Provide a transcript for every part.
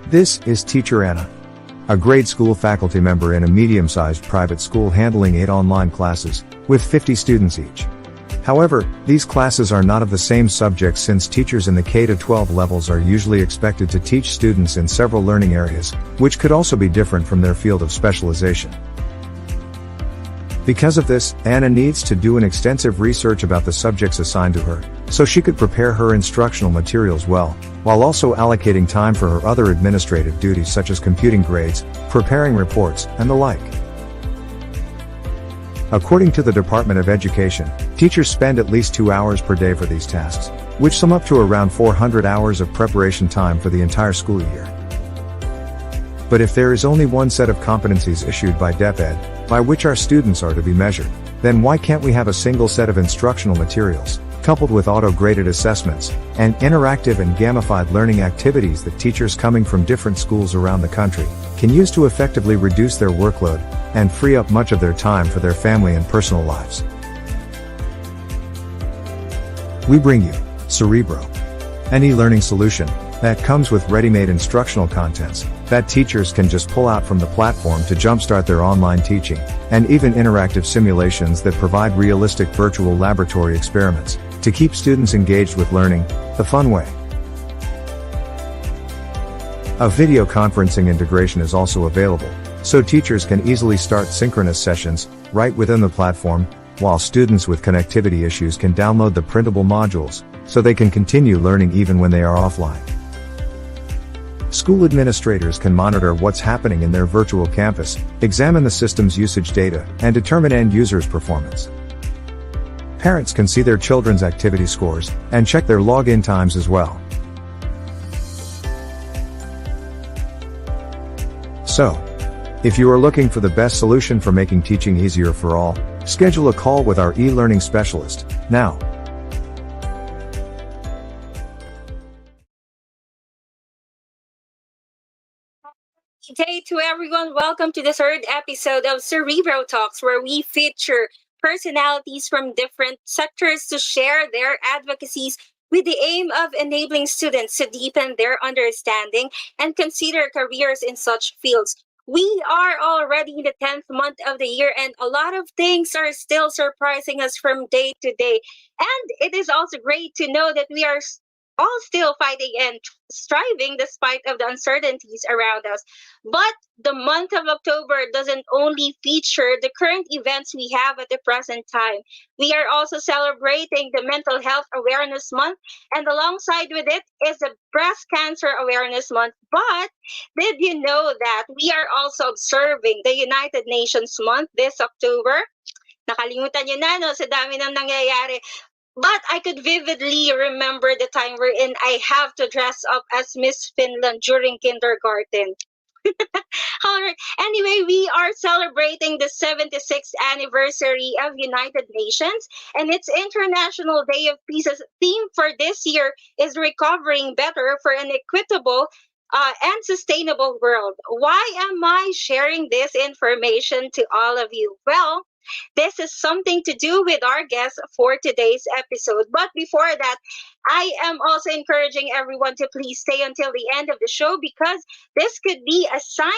This is Teacher Anna, a grade school faculty member in a medium-sized private school handling 8 online classes, with 50 students each. However, these classes are not of the same subject since teachers in the K-12 levels are usually expected to teach students in several learning areas, which could also be different from their field of specialization. Because of this, Anna needs to do an extensive research about the subjects assigned to her, so she could prepare her instructional materials well, while also allocating time for her other administrative duties such as computing grades, preparing reports, and the like. According to the Department of Education, teachers spend at least 2 hours per day for these tasks, which sum up to around 400 hours of preparation time for the entire school year. But if there is only one set of competencies issued by DepEd, by which our students are to be measured, then why can't we have a single set of instructional materials, coupled with auto-graded assessments, and interactive and gamified learning activities that teachers coming from different schools around the country can use to effectively reduce their workload and free up much of their time for their family and personal lives? We bring you Cerebro, an e-learning solution that comes with ready-made instructional contents that teachers can just pull out from the platform to jumpstart their online teaching, and even interactive simulations that provide realistic virtual laboratory experiments to keep students engaged with learning the fun way. A video conferencing integration is also available, so teachers can easily start synchronous sessions right within the platform, while students with connectivity issues can download the printable modules so they can continue learning even when they are offline. School administrators can monitor what's happening in their virtual campus, examine the system's usage data, and determine end users' performance. Parents can see their children's activity scores and check their login times as well. So, if you are looking for the best solution for making teaching easier for all, schedule a call with our e-learning specialist now. Good day to everyone. Welcome to the third episode of Cerebro Talks, where we feature personalities from different sectors to share their advocacies with the aim of enabling students to deepen their understanding and consider careers in such fields. We are already in the 10th month of the year, and a lot of things are still surprising us from day to day. And it is also great to know that we are all still fighting and striving despite of the uncertainties around us. But the month of October doesn't only feature the current events we have at the present time. We are also celebrating the Mental Health Awareness Month, and alongside with it is the Breast Cancer Awareness Month. But did you know that we are also observing the United Nations Month this October? Nakalimutan nyo na, no? Sa dami ng nangyayari. But I could vividly remember the time wherein I have to dress up as Miss Finland during kindergarten. All right. Anyway, we are celebrating the 76th anniversary of United Nations, and its International Day of Peace's theme for this year is recovering better for an equitable and sustainable world. Why am I sharing this information to all of you? Well, this is something to do with our guest for today's episode. But before that, I am also encouraging everyone to please stay until the end of the show, because this could be a sign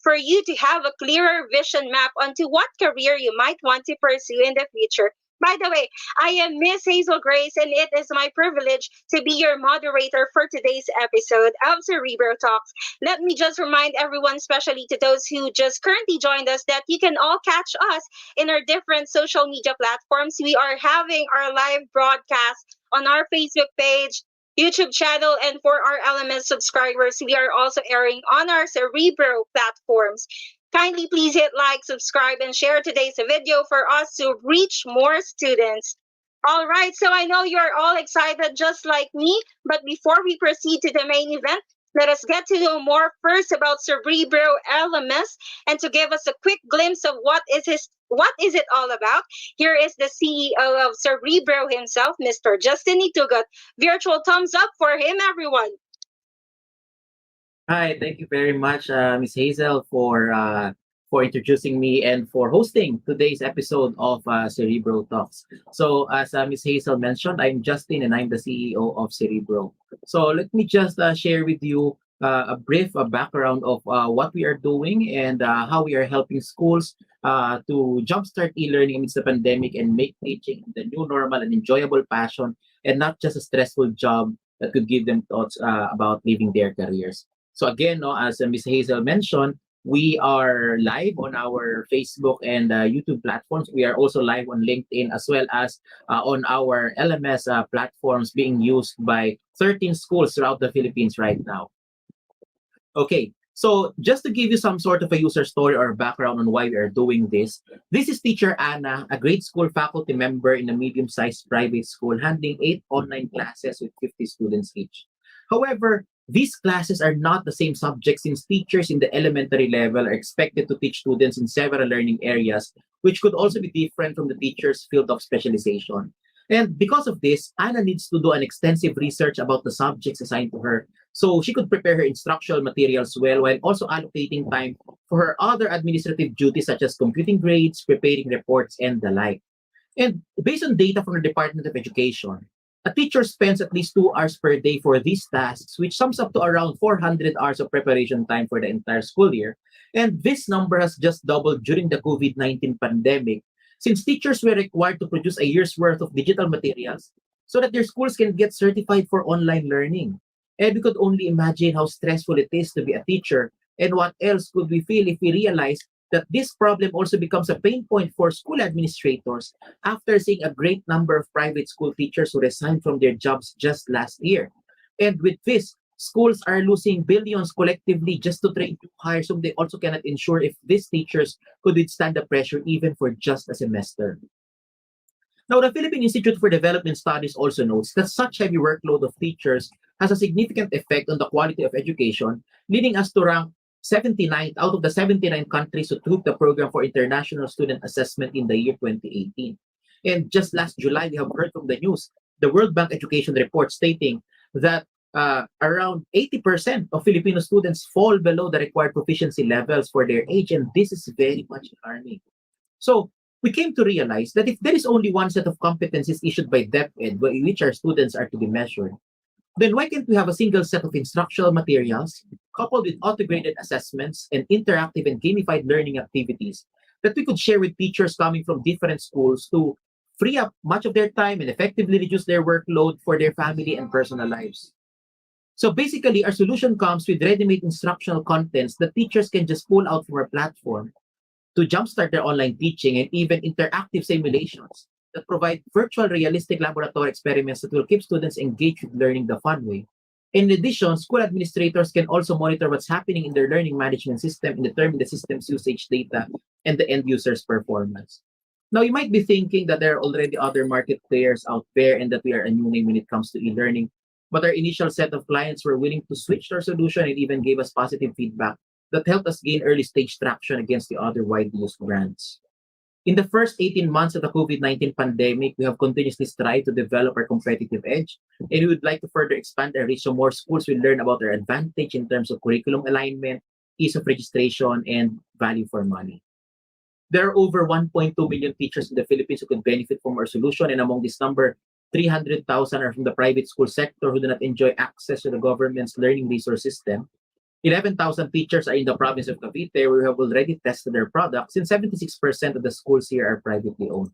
for you to have a clearer vision map onto what career you might want to pursue in the future. By the way, I am Miss Hazel Grace, and it is my privilege to be your moderator for today's episode of Cerebro Talks. Let me just remind everyone, especially to those who just currently joined us, that you can all catch us in our different social media platforms. We are having our live broadcast on our Facebook page, YouTube channel, and for our LMS subscribers, we are also airing on our Cerebro platforms. Kindly please hit like, subscribe, and share today's video for us to reach more students. All right, so I know you're all excited just like me, but before we proceed to the main event, let us get to know more first about Cerebro LMS, and to give us a quick glimpse of what is it all about. Here is the CEO of Cerebro himself, Mr. Justin Itugot. Virtual thumbs up for him, everyone. Hi, thank you very much, Miss Hazel, for introducing me and for hosting today's episode of Cerebro Talks. So, as Miss Hazel mentioned, I'm Justin and I'm the CEO of Cerebro. So, let me just share with you a brief background of what we are doing and how we are helping schools to jumpstart e-learning amidst the pandemic and make teaching the new normal an enjoyable passion and not just a stressful job that could give them thoughts about leaving their careers. So again, no, as Ms. Hazel mentioned, we are live on our Facebook and YouTube platforms. We are also live on LinkedIn as well as on our LMS platforms being used by 13 schools throughout the Philippines right now. Okay, so just to give you some sort of a user story or background on why we are doing this is teacher Anna, a grade school faculty member in a medium-sized private school, handling 8 online classes with 50 students each. However, these classes are not the same subject since teachers in the elementary level are expected to teach students in several learning areas, which could also be different from the teacher's field of specialization. And because of this, Anna needs to do an extensive research about the subjects assigned to her so she could prepare her instructional materials well while also allocating time for her other administrative duties such as computing grades, preparing reports, and the like. And based on data from the Department of Education, a teacher spends at least 2 hours per day for these tasks, which sums up to around 400 hours of preparation time for the entire school year. And this number has just doubled during the COVID-19 pandemic, since teachers were required to produce a year's worth of digital materials so that their schools can get certified for online learning. And we could only imagine how stressful it is to be a teacher, and what else could we feel if we realize that this problem also becomes a pain point for school administrators after seeing a great number of private school teachers who resigned from their jobs just last year. And with this, schools are losing billions collectively just to train new hires whom they also cannot ensure if these teachers could withstand the pressure even for just a semester. Now, the Philippine Institute for Development Studies also notes that such heavy workload of teachers has a significant effect on the quality of education, leading us to rank 79th out of the 79 countries who took the program for international student assessment in the year 2018. And just last July, we have heard from the news, the World Bank Education Report stating that around 80% of Filipino students fall below the required proficiency levels for their age, and this is very much alarming. So we came to realize that if there is only one set of competencies issued by DepEd by which our students are to be measured, then why can't we have a single set of instructional materials coupled with auto-graded assessments and interactive and gamified learning activities that we could share with teachers coming from different schools to free up much of their time and effectively reduce their workload for their family and personal lives? So basically, our solution comes with ready-made instructional contents that teachers can just pull out from our platform to jumpstart their online teaching, and even interactive simulations that provide virtual realistic laboratory experiments that will keep students engaged with learning the fun way. In addition, school administrators can also monitor what's happening in their learning management system and determine the system's usage data and the end user's performance. Now, you might be thinking that there are already other market players out there and that we are a new name when it comes to e-learning, but our initial set of clients were willing to switch to our solution and even gave us positive feedback that helped us gain early stage traction against the other widely used brands. In the first 18 months of the COVID-19 pandemic, we have continuously strived to develop our competitive edge, and we would like to further expand our reach so more schools will learn about their advantage in terms of curriculum alignment, ease of registration, and value for money. There are over 1.2 million teachers in the Philippines who could benefit from our solution, and among this number, 300,000 are from the private school sector who do not enjoy access to the government's learning resource system. 11,000 teachers are in the province of Cavite, where we have already tested their products, and 76% of the schools here are privately owned.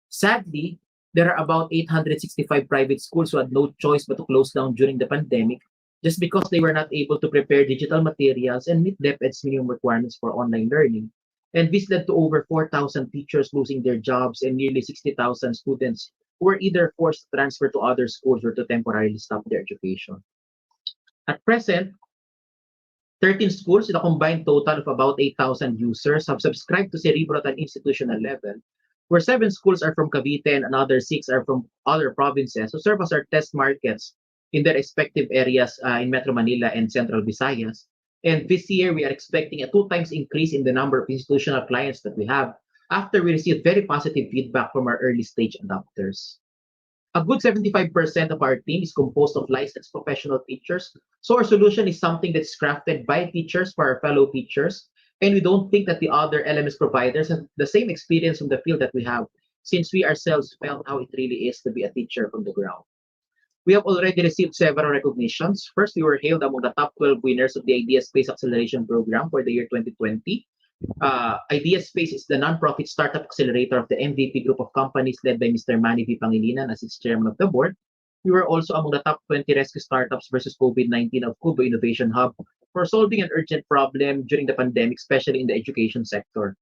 Sadly, there are about 865 private schools who had no choice but to close down during the pandemic just because they were not able to prepare digital materials and meet DepEd's minimum requirements for online learning. And this led to over 4,000 teachers losing their jobs and nearly 60,000 students who were either forced to transfer to other schools or to temporarily stop their education. At present, 13 schools with a combined total of about 8,000 users have subscribed to Cerebro at an institutional level, where 7 schools are from Cavite and another 6 are from other provinces who serve as our test markets in their respective areas in Metro Manila and Central Visayas. And this year, we are expecting a 2 times increase in the number of institutional clients that we have after we received very positive feedback from our early stage adopters. A good 75% of our team is composed of licensed professional teachers. So our solution is something that's crafted by teachers for our fellow teachers. And we don't think that the other LMS providers have the same experience from the field that we have, since we ourselves felt how it really is to be a teacher from the ground. We have already received several recognitions. First, we were hailed among the top 12 winners of the Idea Space Acceleration Program for the year 2020. Idea Space is the nonprofit startup accelerator of the MVP group of companies led by Mr. Manny V. Pangilinan as its chairman of the board. We were also among the top 20 rescue startups versus COVID-19 of Kubo Innovation Hub for solving an urgent problem during the pandemic, especially in the education sector.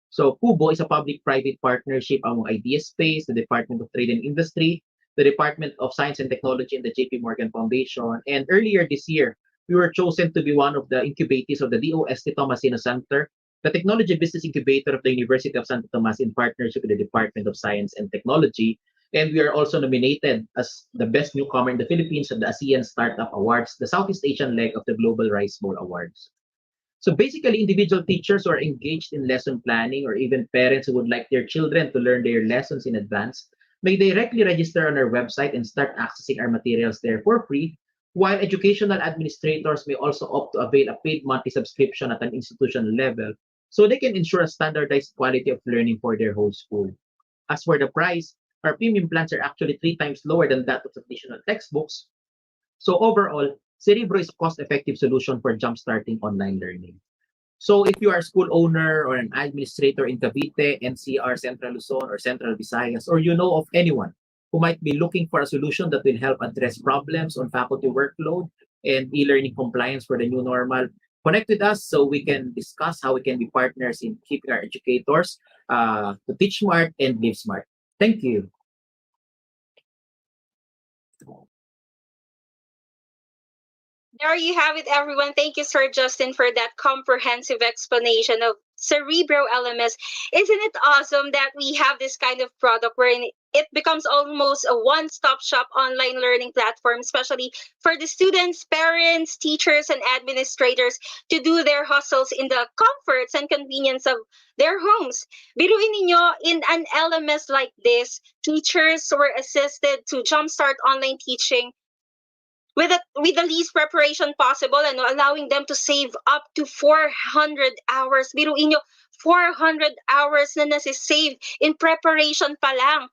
So Kubo is a public-private partnership among Idea Space, the Department of Trade and Industry, the Department of Science and Technology, and the JP Morgan Foundation. And earlier this year, we were chosen to be one of the incubatees of the DOST Tomasino Center, the technology business incubator of the University of Santo Tomas in partnership with the Department of Science and Technology. And we are also nominated as the best newcomer in the Philippines at the ASEAN Startup Awards, the Southeast Asian leg of the Global Rice Bowl Awards. So basically, individual teachers who are engaged in lesson planning or even parents who would like their children to learn their lessons in advance may directly register on our website and start accessing our materials there for free, while educational administrators may also opt to avail a paid monthly subscription at an institutional level so they can ensure a standardized quality of learning for their whole school. As for the price, our premium plans are actually 3 times lower than that of traditional textbooks. So overall, Cerebro is a cost-effective solution for jumpstarting online learning. So if you are a school owner or an administrator in Cavite, NCR, Central Luzon, or Central Visayas, or you know of anyone who might be looking for a solution that will help address problems on faculty workload and e-learning compliance for the new normal, connect with us so we can discuss how we can be partners in keeping our educators to teach smart and live smart. Thank you. There you have it, everyone. Thank you, Sir Justin, for that comprehensive explanation of Cerebro LMS. Isn't it awesome that we have this kind of product wherein it becomes almost a one-stop shop online learning platform, especially for the students, parents, teachers, and administrators to do their hustles in the comforts and convenience of their homes. Biruin ninyo, in an LMS like this, teachers were assisted to jumpstart online teaching with the least preparation possible and allowing them to save up to 400 hours. Biruin nyo, 400 hours na nasi-save in preparation pa lang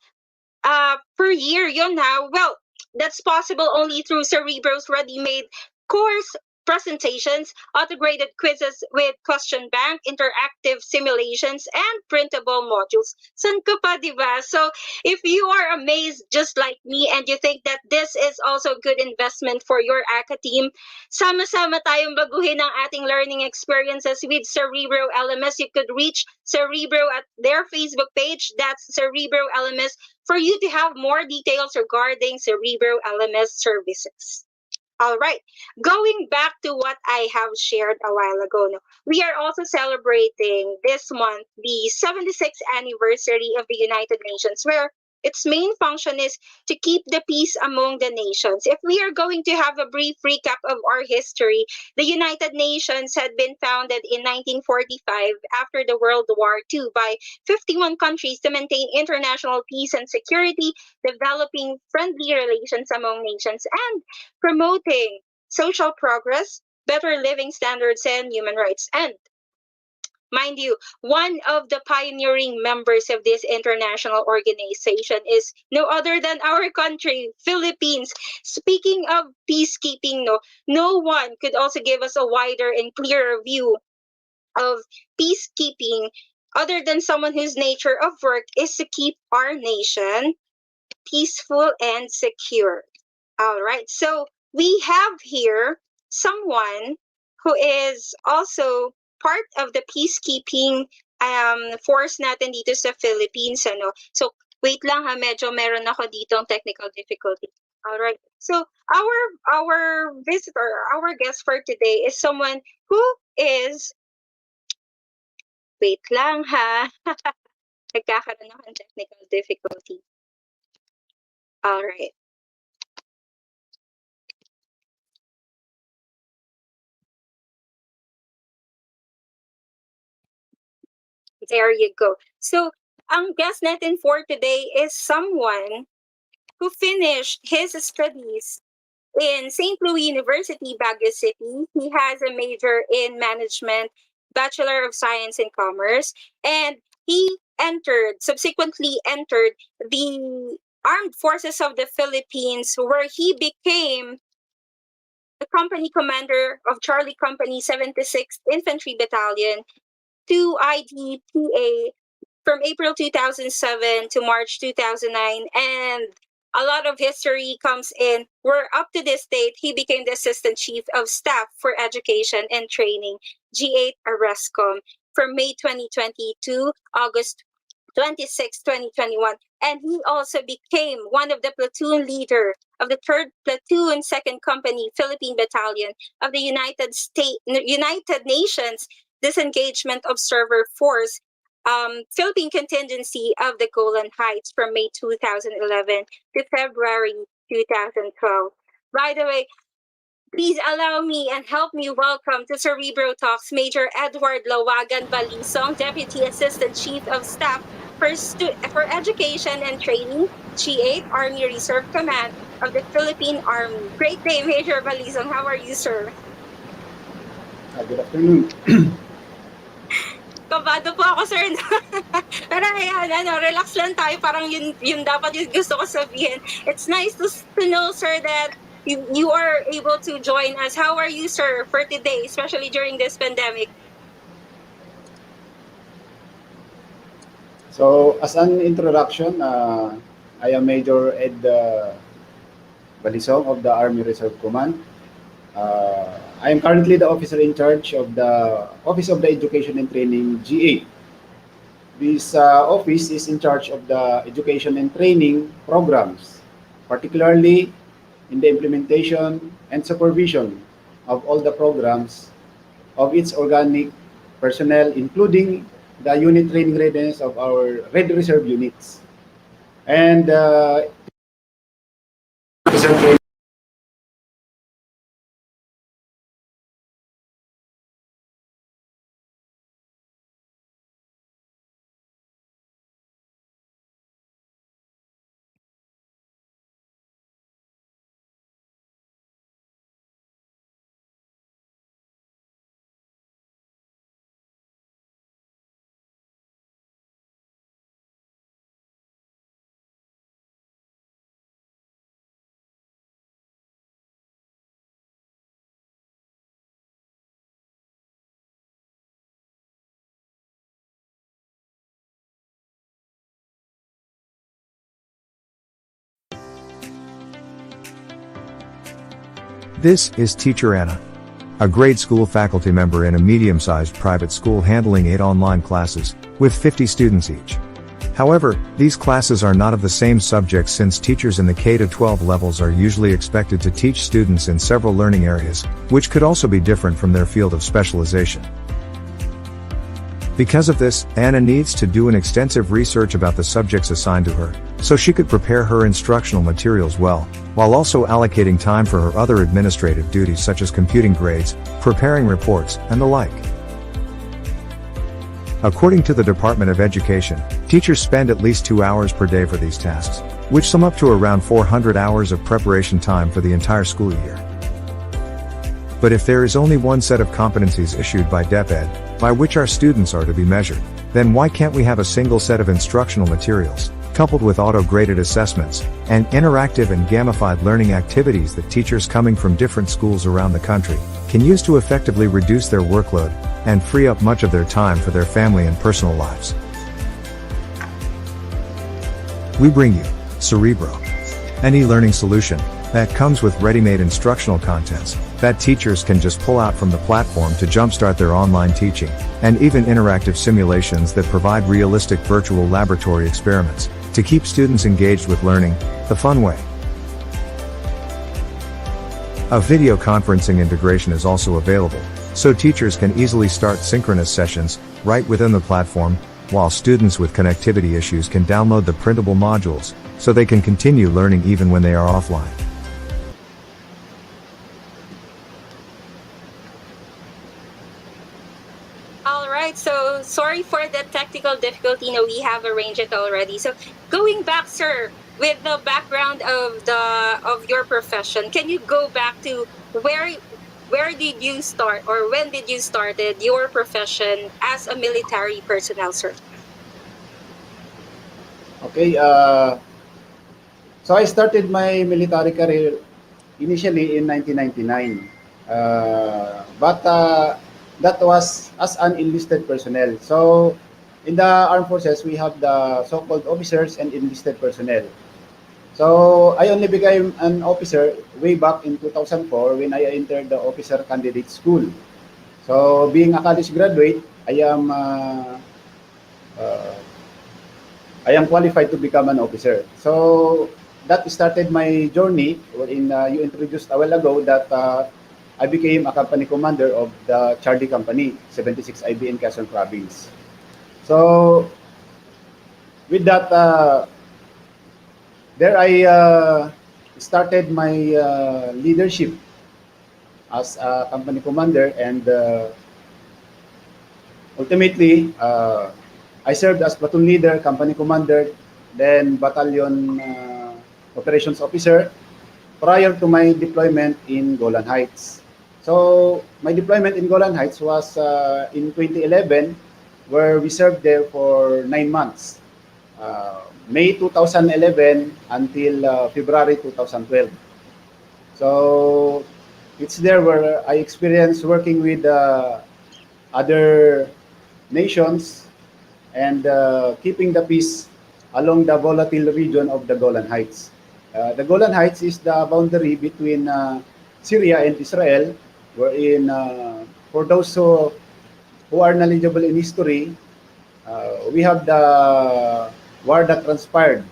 per year. Yun ha. Well, that's possible only through Cerebro's ready-made course presentations, auto-graded quizzes with question bank, interactive simulations, and printable modules. San ka pa, diba? So if you are amazed just like me and you think that this is also a good investment for your ACA team, sama-sama tayong baguhin ang ating learning experiences with Cerebro LMS. You could reach Cerebro at their Facebook page. That's Cerebro LMS for you to have more details regarding Cerebro LMS services. All right, going back to what I have shared a while ago, no, we are also celebrating this month the 76th anniversary of the United Nations, where its main function is to keep the peace among the nations. If we are going to have a brief recap of our history, the United Nations had been founded in 1945 after the World War II by 51 countries to maintain international peace and security, developing friendly relations among nations, and promoting social progress, better living standards, and human rights. And mind you, one of the pioneering members of this international organization is no other than our country, Philippines. Speaking of peacekeeping, no one could also give us a wider and clearer view of peacekeeping other than someone whose nature of work is to keep our nation peaceful and secure. All right. So we have here someone who is also part of the peacekeeping force natin dito sa Philippines. Ano? So wait lang ha, medyo meron ako ditong technical difficulty. All right. So our visitor, our guest for today is someone who is, wait lang ha, nagkakaroon ako ng technical difficulty. All right. There you go. So, ang guest natin for today is someone who finished his studies in St. Louis University, Baguio City. He has a major in management, Bachelor of Science in Commerce, and he subsequently entered the Armed Forces of the Philippines, where he became the company commander of Charlie Company 76th Infantry Battalion, 2 IDPA from April 2007 to March 2009. And a lot of history comes in where up to this date, he became the Assistant Chief of Staff for Education and Training, G8 Arrescom, from May 2020 to August 26, 2021. And he also became one of the platoon leader of the 3rd Platoon 2nd Company Philippine Battalion of the United Nations Disengagement Observer Force Philippine contingency of the Golan Heights from May 2011 to February 2012. By the way, please allow me and help me welcome to Cerebro Talks Major Edward Balisong, Deputy Assistant Chief of Staff for Education and Training, G8 Army Reserve Command of the Philippine Army. Great day, Major Balisong. How are you, sir? Good afternoon. Kabado po ako, sir. Pero ayan, relax lang tayo. Parang yun dapat yung gusto ko sabihin. It's nice to know, sir, that you are able to join us. How are you, sir, for today, especially during this pandemic? So, as an introduction, I am Major Ed Balisong of the Army Reserve Command. I am currently the officer in charge of the Office of the Education and Training, G8. This office is in charge of the education and training programs, particularly in the implementation and supervision of all the programs of its organic personnel, including the unit training readiness of our Red Reserve units. And reserve training. This is Teacher Anna, a grade school faculty member in a medium-sized private school handling 8 online classes, with 50 students each. However, these classes are not of the same subjects since teachers in the K-12 levels are usually expected to teach students in several learning areas, which could also be different from their field of specialization. Because of this, Anna needs to do an extensive research about the subjects assigned to her, so she could prepare her instructional materials well, while also allocating time for her other administrative duties such as computing grades, preparing reports, and the like. According to the Department of Education, teachers spend at least 2 hours per day for these tasks, which sum up to around 400 hours of preparation time for the entire school year. But if there is only one set of competencies issued by DepEd, by which our students are to be measured, then why can't we have a single set of instructional materials, coupled with auto-graded assessments, and interactive and gamified learning activities that teachers coming from different schools around the country can use to effectively reduce their workload and free up much of their time for their family and personal lives? We bring you Cerebro, an e-learning solution that comes with ready-made instructional contents that teachers can just pull out from the platform to jumpstart their online teaching, and even interactive simulations that provide realistic virtual laboratory experiments to keep students engaged with learning the fun way. A video conferencing integration is also available, so teachers can easily start synchronous sessions right within the platform, while students with connectivity issues can download the printable modules so they can continue learning even when they are offline. Alright, so sorry for the technical difficulty. No, we have arranged it already. So going back, sir, with the background of your profession, can you go back to where did you start, or when did you started your profession as a military personnel, sir? Okay, So I started my military career initially in 1999. But that was as an enlisted personnel. So in the armed forces, we have the so-called officers and enlisted personnel. So I only became an officer way back in 2004 when I entered the officer candidate school. So being a college graduate, uh, I am qualified to become an officer. So that started my journey wherein you introduced a while ago that I became a company commander of the Charlie Company, 76 IB in Quezon Province. So with that, there I started my leadership as a company commander, and ultimately I served as platoon leader, company commander, then battalion operations officer prior to my deployment in Golan Heights. So my deployment in Golan Heights was in 2011, where we served there for 9 months, May 2011 until February 2012. So it's there where I experienced working with other nations and keeping the peace along the volatile region of the Golan Heights. The Golan Heights is the boundary between Syria and Israel, wherein for those who are knowledgeable in history, we have the war that transpired,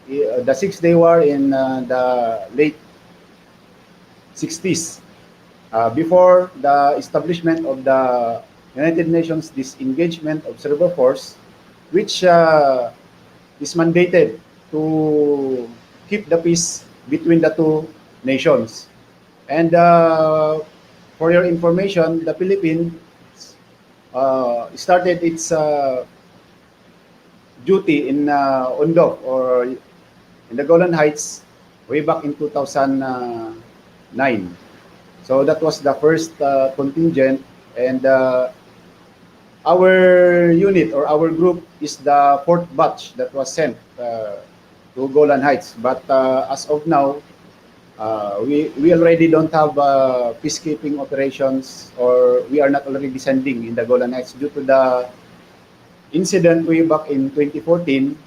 the Six-Day War in the late 60s, before the establishment of the United Nations Disengagement of Cerebro Force, which is mandated to keep the peace between the two nations. And for your information, the Philippines started its duty in Undof, or in the Golan Heights, way back in 2009. So that was the first contingent, and our unit or our group is the fourth batch that was sent to Golan Heights. But as of now, we already don't have peacekeeping operations, or we are not already sending in the Golan Heights due to the incident way back in 2014,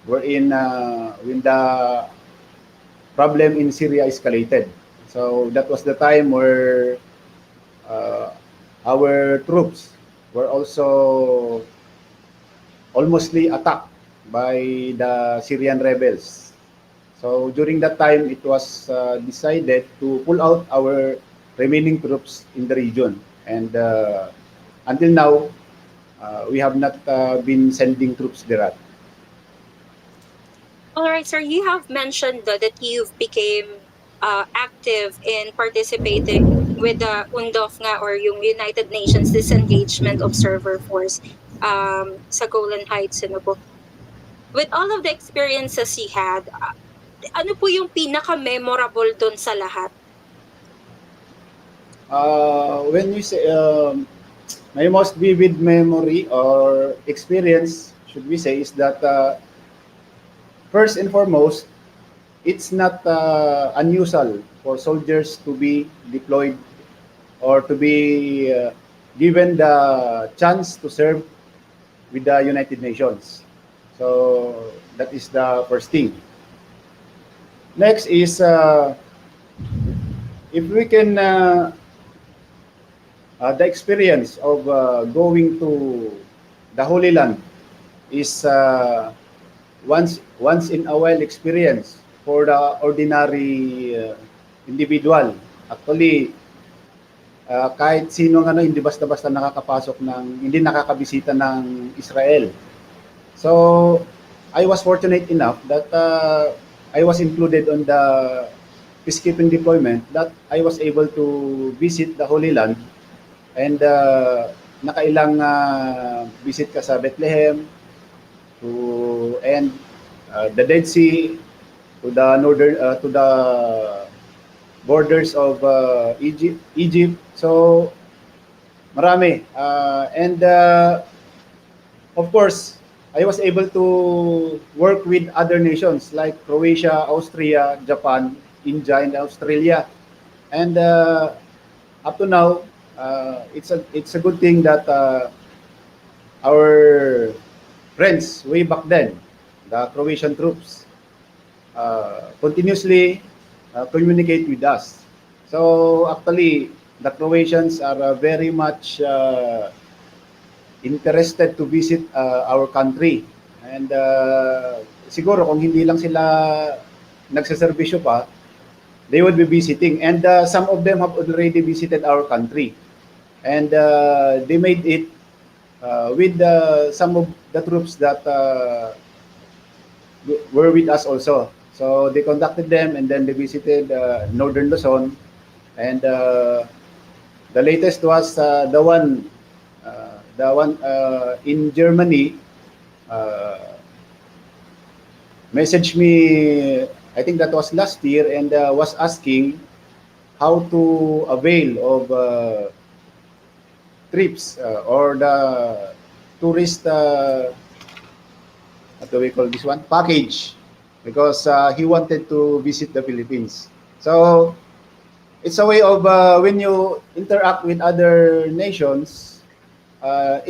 wherein when the problem in Syria escalated. So that was the time where uh, our troops were also almostly attacked by the Syrian rebels. So during that time, it was decided to pull out our remaining troops in the region. And until now, we have not been sending troops there. All right, sir. You have mentioned that you've became active in participating with the UNDOF nga, or yung United Nations Disengagement Observer Force sa Golan Heights, ano po. With all of the experiences you had, ano po yung pinaka-memorable doon sa lahat? When you say my most vivid memory or experience, should we say, is that first and foremost, it's not unusual for soldiers to be deployed or to be given the chance to serve with the United Nations. So that is the first thing. Next is if we can the experience of going to the Holy Land is once in a while experience for the ordinary individual. Actually, kahit sino ng hindi basta-basta nakakapasok ng hindi nakakabisita ng Israel. So I was fortunate enough that I was included on the peacekeeping deployment, that I was able to visit the Holy Land, and nakailang visit ka sa Bethlehem, to and the Dead Sea, to the northern to the borders of Egypt. So marami, and of course I was able to work with other nations like Croatia, Austria, Japan, India, and Australia. And up to now, it's a good thing that our friends way back then, the Croatian troops, continuously communicate with us. So actually, the Croatians are very much interested to visit our country. And siguro kung hindi lang sila nagsaservisyo pa, they would be visiting. And some of them have already visited our country. And they made it with some of the troops that were with us also. So they conducted them and then they visited Northern Luzon. And the latest was the one in Germany. Messaged me, I think that was last year, and was asking how to avail of trips or the tourist, what do we call this one? Package, because he wanted to visit the Philippines. So it's a way of when you interact with other nations,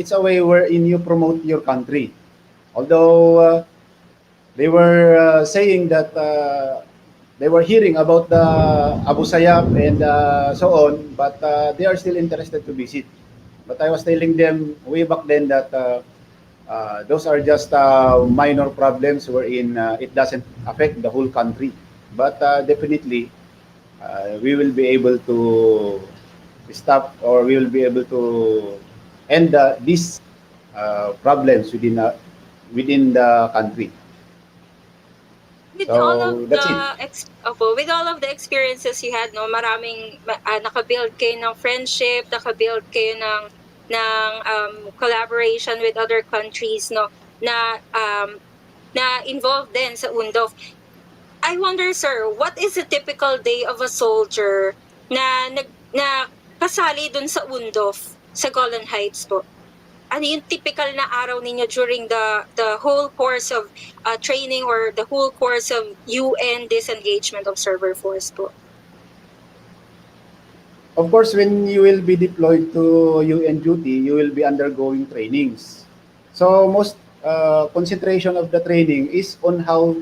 it's a way wherein you promote your country. Although they were saying that they were hearing about the Abu Sayyaf and so on, but they are still interested to visit. But I was telling them way back then that those are just minor problems wherein it doesn't affect the whole country. But definitely, we will be able to stop, or we will be able to end these problems within the country. With all of So that's it. with all of the experiences you had, no, maraming nakabuild kayo ng friendship, nakabuild kayo ng collaboration with other countries, no, na involved din sa UNDOF. I wonder, sir, what is a typical day of a soldier na kasali dun sa UNDOF sa Golan Heights po? Ano yung typical na araw ninyo during the whole course of training or the whole course of UN disengagement observer force po? Of course, when you will be deployed to UN duty, you will be undergoing trainings. So most concentration of the training is on how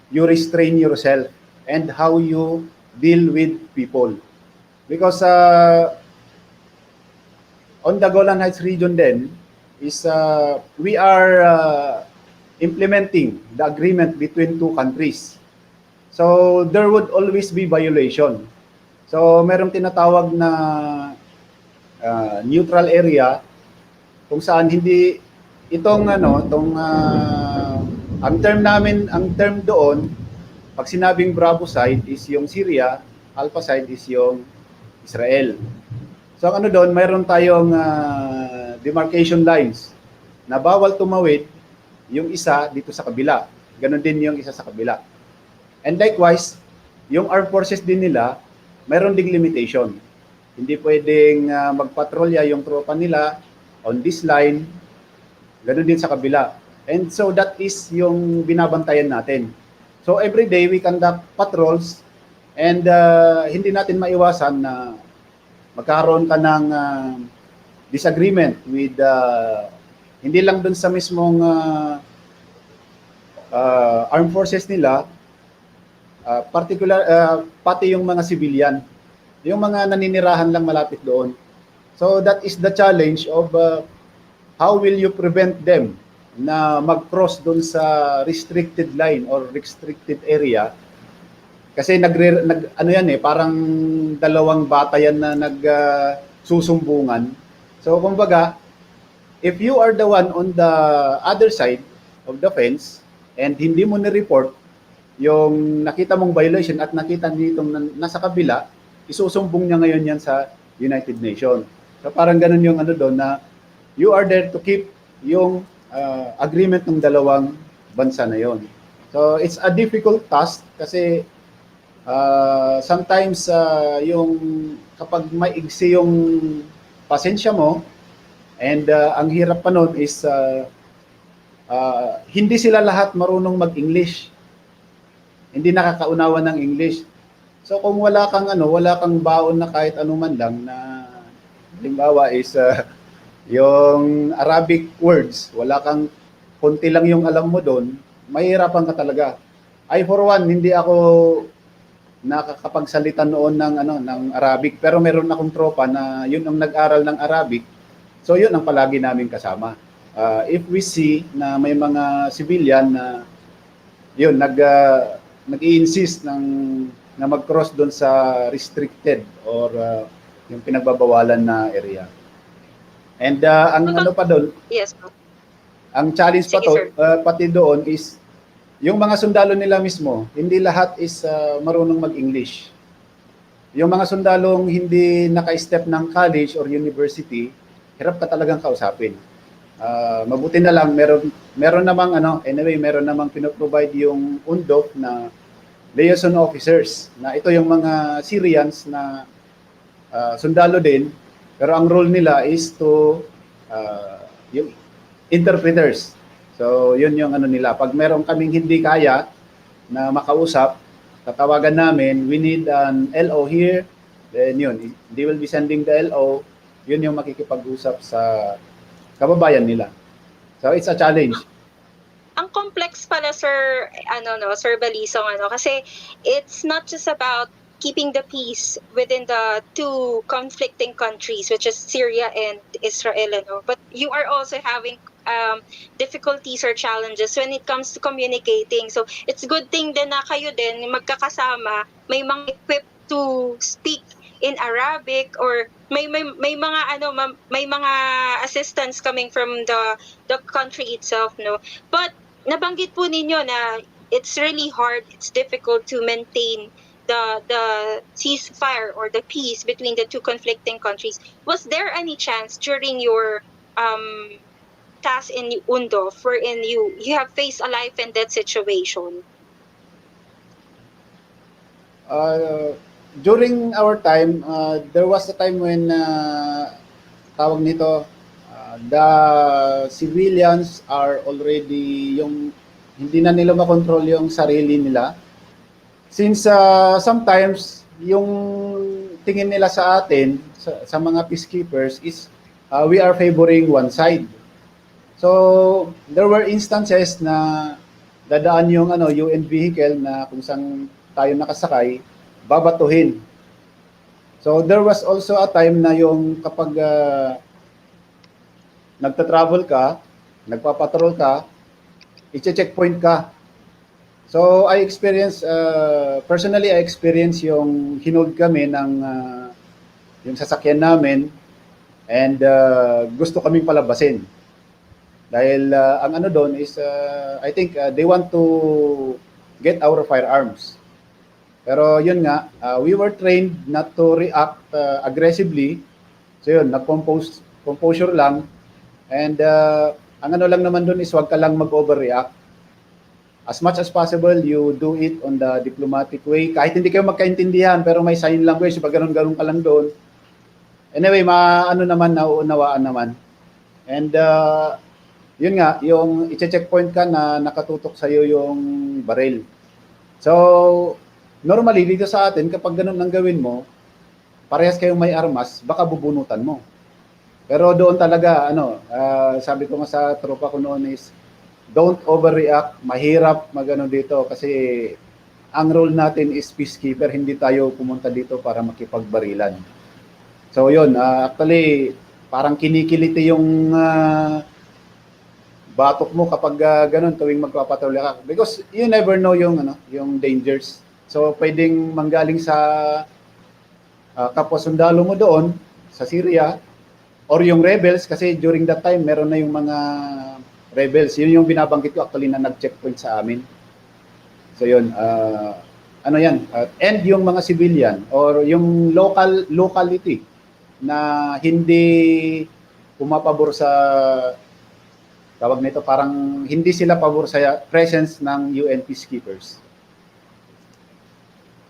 you restrain yourself and how you deal with people. Because on the Golan Heights region then, is we are implementing the agreement between two countries. So there would always be violation. So merong tinatawag na neutral area kung saan hindi itong ang term doon pag sinabing Bravo side is yung Syria, Alpha side is yung Israel. So ang doon, mayroon tayong demarcation lines na bawal tumawid yung isa dito sa kabila. Ganon din yung isa sa kabila. And likewise, yung armed forces din nila, mayroon ding limitation. Hindi pwedeng magpatrolya yung tropa nila on this line, ganon din sa kabila. And so that is yung binabantayan natin. So every day we conduct patrols and hindi natin maiwasan na magkaroon ka ng disagreement with hindi lang dun sa mismong armed forces nila, pati yung mga civilian, yung mga naninirahan lang malapit doon. So that is the challenge of how will you prevent them na mag-cross doon sa restricted line or restricted area. Kasi parang dalawang batayan na nagsusumbungan. So kumbaga, if you are the one on the other side of the fence and hindi mo ni-report yung nakita mong violation at nakita nitong nasa kabila, isusumbong niya ngayon yan sa United Nations. So parang ganun yung doon na you are there to keep yung agreement ng dalawang bansa na yon. So it's a difficult task kasi sometimes yung kapag maigsi yung pasensya mo and ang hirap pa nun is hindi sila lahat marunong mag-English. Hindi nakakaunawa ng English. So kung wala kang baon na kahit anuman lang na halimbawa is yung Arabic words, wala kang konti lang yung alam mo doon, mahirapan ka talaga. I for one, hindi ako nakakapagsalita noon ng Arabic, pero meron akong tropa na yun ang nag-aral ng Arabic. So yun ang palagi namin kasama. If we see na may mga civilian na yun nag-i-insist na mag-cross doon sa restricted or yung pinagbabawalan na area. And ang ano pa doon, Yes, po. ang challenge pa Sige, to, sir. pati doon is yung mga sundalo nila mismo, hindi lahat is marunong mag-English. Yung mga sundalong hindi naka-step ng college or university, hirap ka talagang kausapin. Mabuti na lang meron namang meron namang pinoprovide yung UNDOF na liaison officers na ito yung mga Syrians na sundalo din, pero ang role nila is to yung interpreters. So yun yung nila. Pag meron kaming hindi kaya na makausap, tatawagan namin, we need an LO here, then yun, they will be sending the LO, yun yung makikipag-usap sa kababayan nila. So it's a challenge. Ang complex pala, sir, Sir Balisong, kasi it's not just about keeping the peace within the two conflicting countries, which is Syria and Israel, but you are also having difficulties or challenges when it comes to communicating. So it's good thing din na kayo din magkakasama, may mga equipped to speak in Arabic, or may mga may mga assistance coming from the country itself, but nabanggit po ninyo na it's really hard, it's difficult to maintain the ceasefire or the peace between the two conflicting countries. Was there any chance during your task in UNDOF wherein you have faced a life and death situation? During our time, there was a time when tawag nito, the civilians are already hindi na nila makontrol yung sarili nila. Since sometimes yung tingin nila sa atin, sa mga peacekeepers is we are favoring one side. So there were instances na dadaan yung UN vehicle na kung saan tayo nakasakay, babatuhin. So there was also a time na yung kapag nagta-travel ka, nagpapatrol ka, i-checkpoint ka. So I experience personally yung hinold kami ng yung sasakyan namin, and gusto kaming palabasin. Dahil ang doon is I think they want to get our firearms. Pero yun nga, we were trained not to react aggressively. So yun, composure lang. And ang lang naman doon is wag ka lang mag-overreact. As much as possible, you do it on the diplomatic way. Kahit hindi kayo magkaintindihan, pero may sign language, pag ganun-ganun ka lang doon. Anyway, nauunawaan naman. And yun nga, yung i-checkpoint ka na nakatutok sa'yo yung baril. So, normally, dito sa atin, kapag ganun ang gawin mo, parehas kayong may armas, baka bubunutan mo. Pero doon talaga, sabi ko nga sa tropa ko noon is, don't overreact, mahirap magano dito kasi ang role natin is peacekeeper, hindi tayo pumunta dito para makipagbarilan. So yun, actually, parang kinikiliti yung batok mo kapag ganun tuwing magpapatrolya ka. Because you never know yung dangers. So pwedeng manggaling sa kapwa sundalo mo doon sa Syria, or yung rebels, kasi during that time meron na yung mga rebels. Yun yung binabanggit ko actually na nag-checkpoint sa amin. So yun, and yung mga civilian or yung locality na hindi pumapabor sa tawag nito, parang hindi sila pabor sa presence ng UN peacekeepers.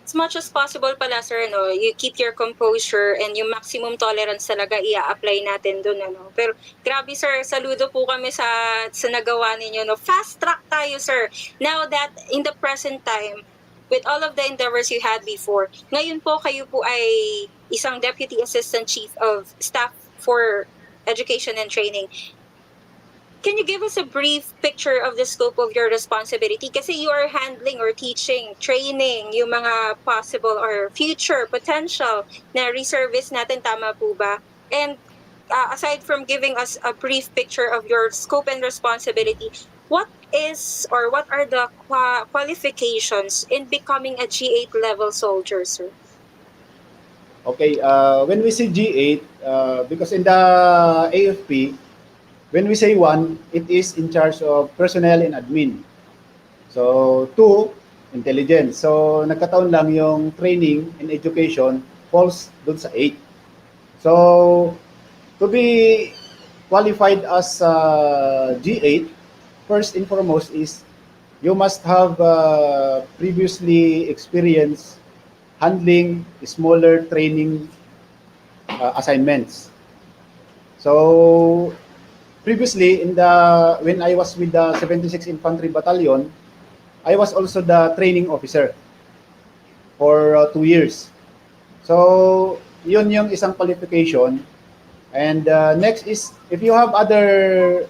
as much as possible pala, sir, no, you keep your composure and yung maximum tolerance talaga i-apply natin dun, ano. Pero grabe, sir, saludo po kami sa nagawa ninyo, no. Fast track tayo, sir. Now that in the present time, with all of the endeavors you had before, ngayon po kayo po ay isang Deputy Assistant Chief of Staff for Education and Training. Can you give us a brief picture of the scope of your responsibility? Kasi you are handling or teaching, training, yung mga possible or future potential na reservice natin, tama po ba? And aside from giving us a brief picture of your scope and responsibility, what is or what are the qualifications in becoming a G8 level soldier, sir? Okay, when we say G8, because in the AFP, when we say 1, it is in charge of personnel and admin. So 2, intelligence. So nagkataon lang yung training and education falls dun sa 8. So to be qualified as G8, first and foremost is you must have previously experienced handling smaller training assignments. So previously, when I was with the 76 Infantry Battalion, I was also the training officer for 2 years. So, yun yung isang qualification. And next is, if you have other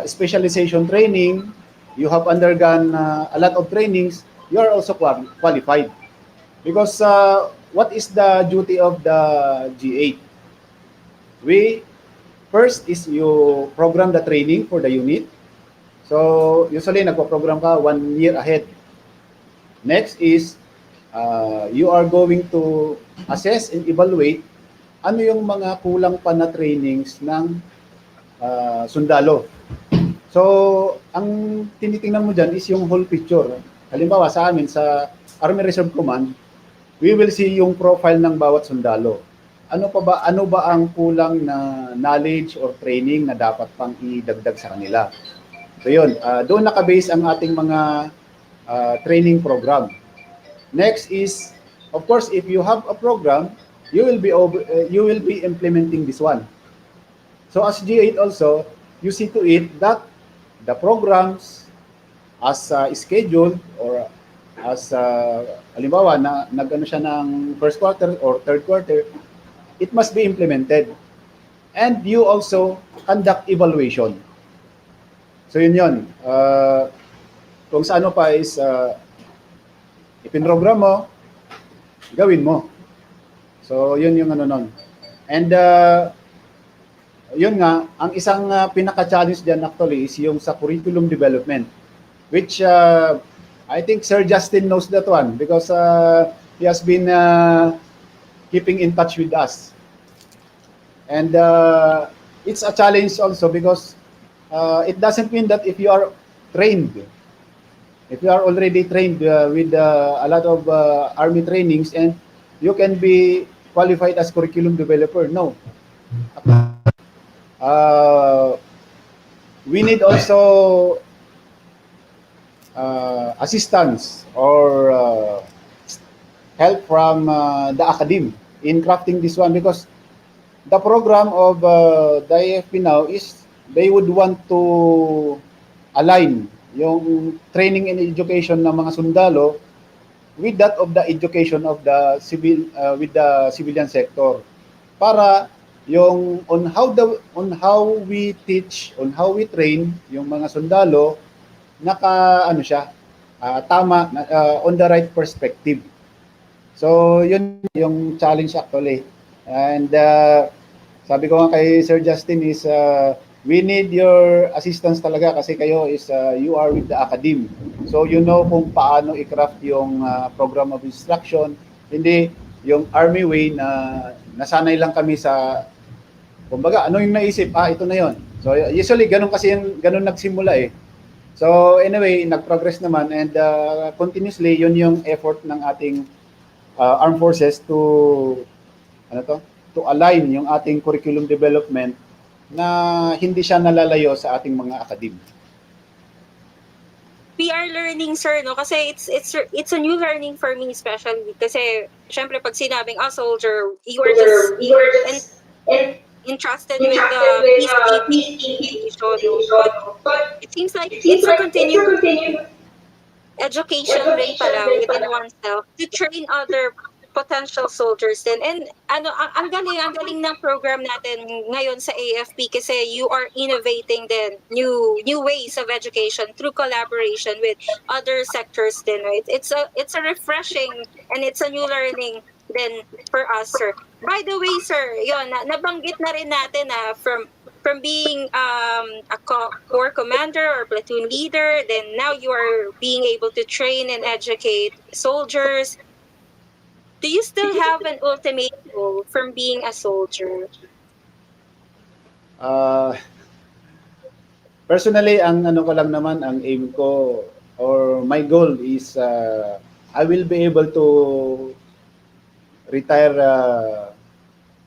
specialization training, you have undergone a lot of trainings, you are also qualified. Because what is the duty of the G8? First is you program the training for the unit. So usually nagpo-program ka 1 year ahead. Next is you are going to assess and evaluate ano yung mga kulang pa na trainings ng sundalo. So ang tinitingnan mo dyan is yung whole picture. Halimbawa sa amin sa Army Reserve Command, we will see yung profile ng bawat sundalo. Ano ba ang kulang na knowledge or training na dapat pang idagdag sa kanila? So yun, doon naka-base ang ating mga training program. Next is, of course, if you have a program, you will be implementing this one. So as G8 also, you see to it that the programs as scheduled or as halimbawa na nagano siya ng first quarter or third quarter, it must be implemented. And you also conduct evaluation. So yun. Kung sa ano pa is ipinrogram mo, gawin mo. So yun yung ano nun. And yun nga, ang isang pinaka-challenge dyan actually is yung sa curriculum development, which I think Sir Justin knows that one because he has been keeping in touch with us. And it's a challenge also because it doesn't mean that if you are trained, if you are already trained with a lot of Army trainings and you can be qualified as curriculum developer. No. We need also assistance or help from the academe in crafting this one because the program of the AFP now is they would want to align yung training and education ng mga sundalo with that of the education of the with the civilian sector para yung on how we teach, on how we train yung mga sundalo tama on the right perspective. So yun yung challenge actually. And sabi ko nga kay Sir Justin is we need your assistance talaga kasi kayo is you are with the academe. So you know kung paano i-craft yung program of instruction. Hindi yung Army way na nasanay lang kami sa kumbaga ano yung naisip, ito na yon. So usually ganun nagsimula eh. So anyway, nag-progress naman and continuously yun yung effort ng ating armed forces to align yung ating curriculum development na hindi siya nalalayo sa ating mga academe. we are learning, sir, no? Kasi it's a new learning for me, especially kasi syempre pag sinabing soldier, you are just You are en- just en- entrusted with entrusted the with peacekeeping peacekeeping mission, no? But situation, but it seems like it seems it's a like it's a continuous continuous education rin education pala rin within pala. oneself to train other potential soldiers din. And ang galing ng program natin ngayon sa AFP kasi you are innovating din new ways of education through collaboration with other sectors din. Right? It's a refreshing and it's a new learning then for us, sir. By the way, sir, yon nabanggit na rin natin from being a corps commander or platoon leader, then now you are being able to train and educate soldiers. Do you still have an ultimate goal from being a soldier? Uh, Personally, ang ano ko lang naman, ang aim ko or my goal is I will be able to retire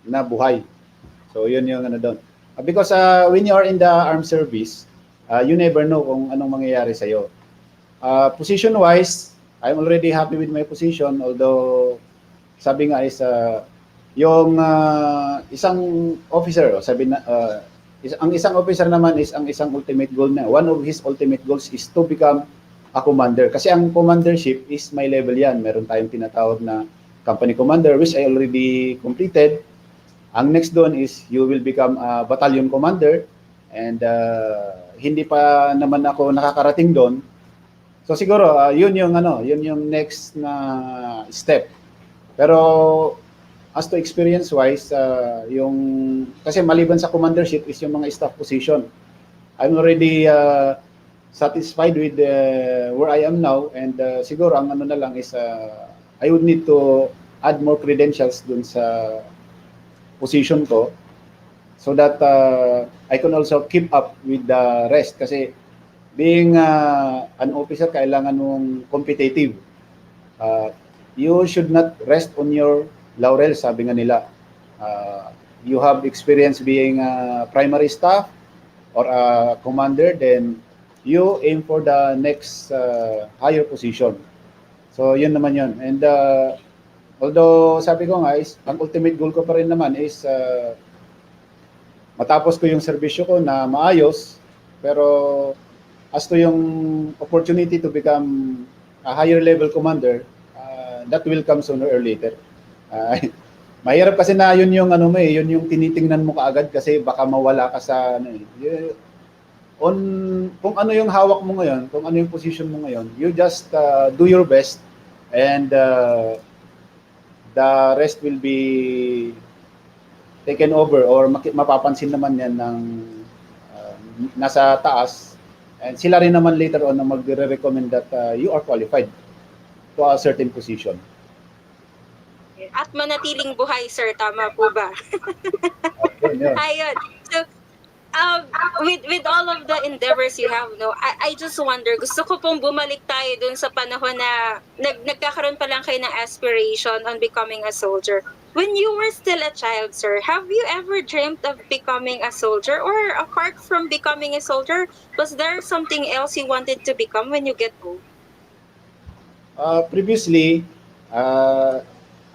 na buhay. So yun yung ano doon. Because when you are in the armed service, you never know kung anong mangyayari sa iyo. Position-wise, I'm already happy with my position, although sabi nga is yung isang officer, sabi na ang isang officer naman is ang isang ultimate goal na. One of his ultimate goals is to become a commander. Kasi ang commandership is my level yan. Meron tayong tinatawag na company commander, which I already completed. Ang next doon is you will become a battalion commander, and hindi pa naman ako nakakarating doon. So siguro yun yung next na step. Pero as to experience wise, yung kasi maliban sa commandership is yung mga staff position. I'm already satisfied with where I am now, and siguro ang ano na lang is I would need to add more credentials dun sa position ko so that I can also keep up with the rest, kasi being an officer kailangan mong competitive. You should not rest on your laurels, sabi nga nila. You have experience being a primary staff or a commander, then you aim for the next higher position. So yun naman yun. And although sabi ko nga is ang ultimate goal ko pa rin naman is matapos ko yung serbisyo ko na maayos, pero as to yung opportunity to become a higher level commander, that will come sooner or later. Mahirap kasi na yun yung ano mo yun yung tinitingnan mo kaagad kasi baka mawala ka sa ano kung ano yung hawak mo ngayon, kung ano yung position mo ngayon, you just do your best, and the rest will be taken over or mapapansin naman yan ng nasa taas, and sila rin naman later on na magre-recommend that you are qualified to a certain position. At manatiling buhay, sir, tama po ba? Ayun. So, with all of the endeavors you have, no, I just wonder, gusto ko pong bumalik tayo dun sa panahon na nagkakaroon pa lang kayo ng aspiration on becoming a soldier. When you were still a child, sir, have you ever dreamt of becoming a soldier? Or apart from becoming a soldier, was there something else you wanted to become when you get old? Previously,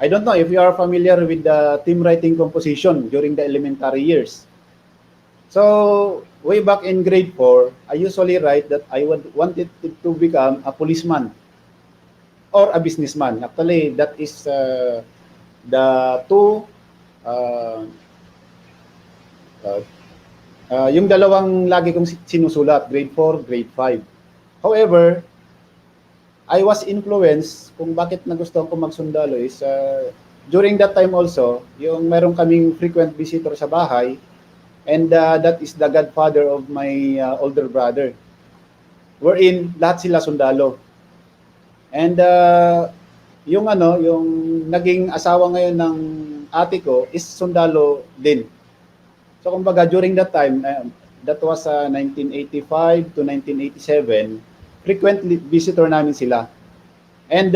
I don't know if you are familiar with the team writing composition during the elementary years. So, way back in grade 4, I usually write that I wanted to become a policeman or a businessman. Actually, that is the two, yung dalawang lagi kong sinusulat, grade 4, grade 5. However, I was influenced kung bakit nagustuhan ko magsundalo is during that time also, yung meron kaming frequent visitor sa bahay, and that is the godfather of my older brother. Wherein lahat sila sundalo. And yung naging asawa ngayon ng ate ko is sundalo din. So kumbaga during that time, that was 1985 to 1987, frequent visitor namin sila. And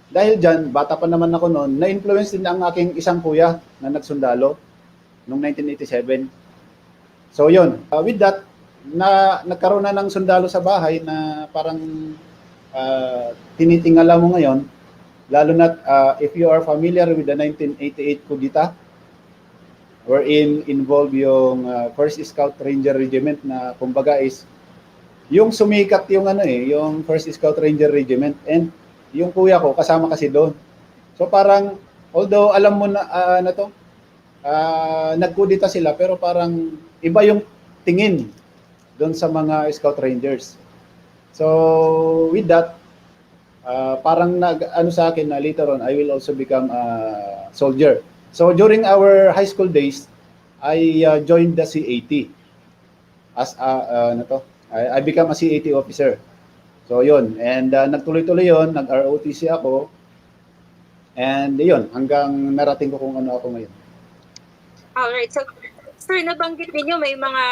dahil dyan, bata pa naman ako noon, na-influence din ang aking isang kuya na nagsundalo noong 1987. So yun, with that, nagkaroon na ng sundalo sa bahay na parang tinitingala mo ngayon, lalo na if you are familiar with the 1988 kudita, wherein involved yung 1st Scout Ranger Regiment na kumbaga is yung sumikat yung yung 1st Scout Ranger Regiment, and yung kuya ko kasama kasi doon. So parang although alam mo na nagkudita sila, pero parang iba yung tingin doon sa mga Scout Rangers. So with that, parang sa akin na later on I will also become a soldier. So during our high school days, I joined the C80 as I become a C80 officer. So yun, and nagtuloy-tuloy yun, nag-ROTC ako, and yun, hanggang narating ko kung ano ako ngayon. Alright, so sir, nabanggit ninyo may mga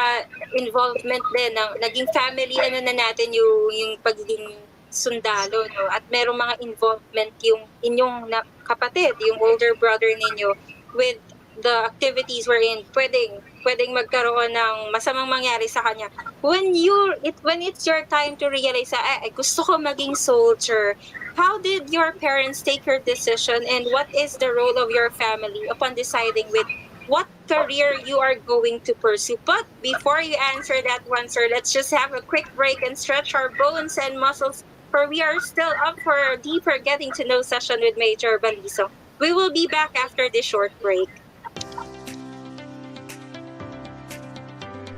involvement din ng naging family na natin yung pagiging sundalo, no? At merong mga involvement yung inyong kapatid, yung older brother ninyo, with the activities wherein pwedeng magkaroon ng masamang mangyari sa kanya. When it's your time to realize gusto ko maging soldier, how did your parents take your decision, and what is the role of your family upon deciding with what career you are going to pursue? But before you answer that one, sir, let's just have a quick break and stretch our bones and muscles, for we are still up for a deeper getting to know session with Major Balisong. We will be back after this short break.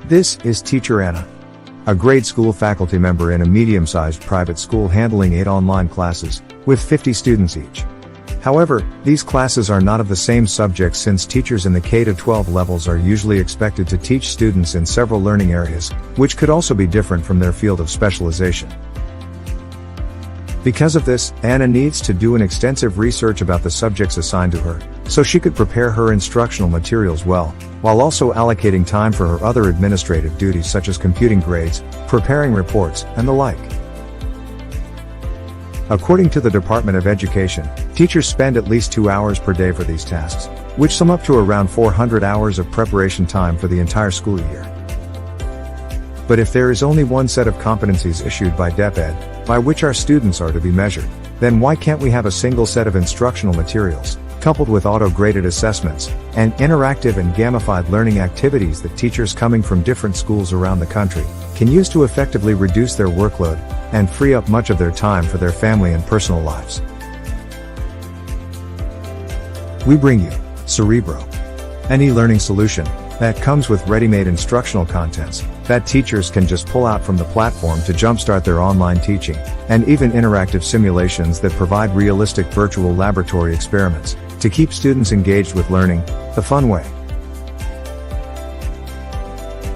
This is Teacher Anna, a grade school faculty member in a medium-sized private school handling 8 online classes, with 50 students each. However, these classes are not of the same subject, since teachers in the K-12 levels are usually expected to teach students in several learning areas, which could also be different from their field of specialization. Because of this, Anna needs to do an extensive research about the subjects assigned to her, so she could prepare her instructional materials well, while also allocating time for her other administrative duties such as computing grades, preparing reports, and the like. According to the Department of Education, teachers spend at least 2 hours per day for these tasks, which sum up to around 400 hours of preparation time for the entire school year. But if there is only one set of competencies issued by DepEd, by which our students are to be measured, then why can't we have a single set of instructional materials, coupled with auto-graded assessments, and interactive and gamified learning activities that teachers coming from different schools around the country can use to effectively reduce their workload, and free up much of their time for their family and personal lives? We bring you Cerebro, an e-learning solution that comes with ready-made instructional contents that teachers can just pull out from the platform to jumpstart their online teaching, and even interactive simulations that provide realistic virtual laboratory experiments to keep students engaged with learning the fun way.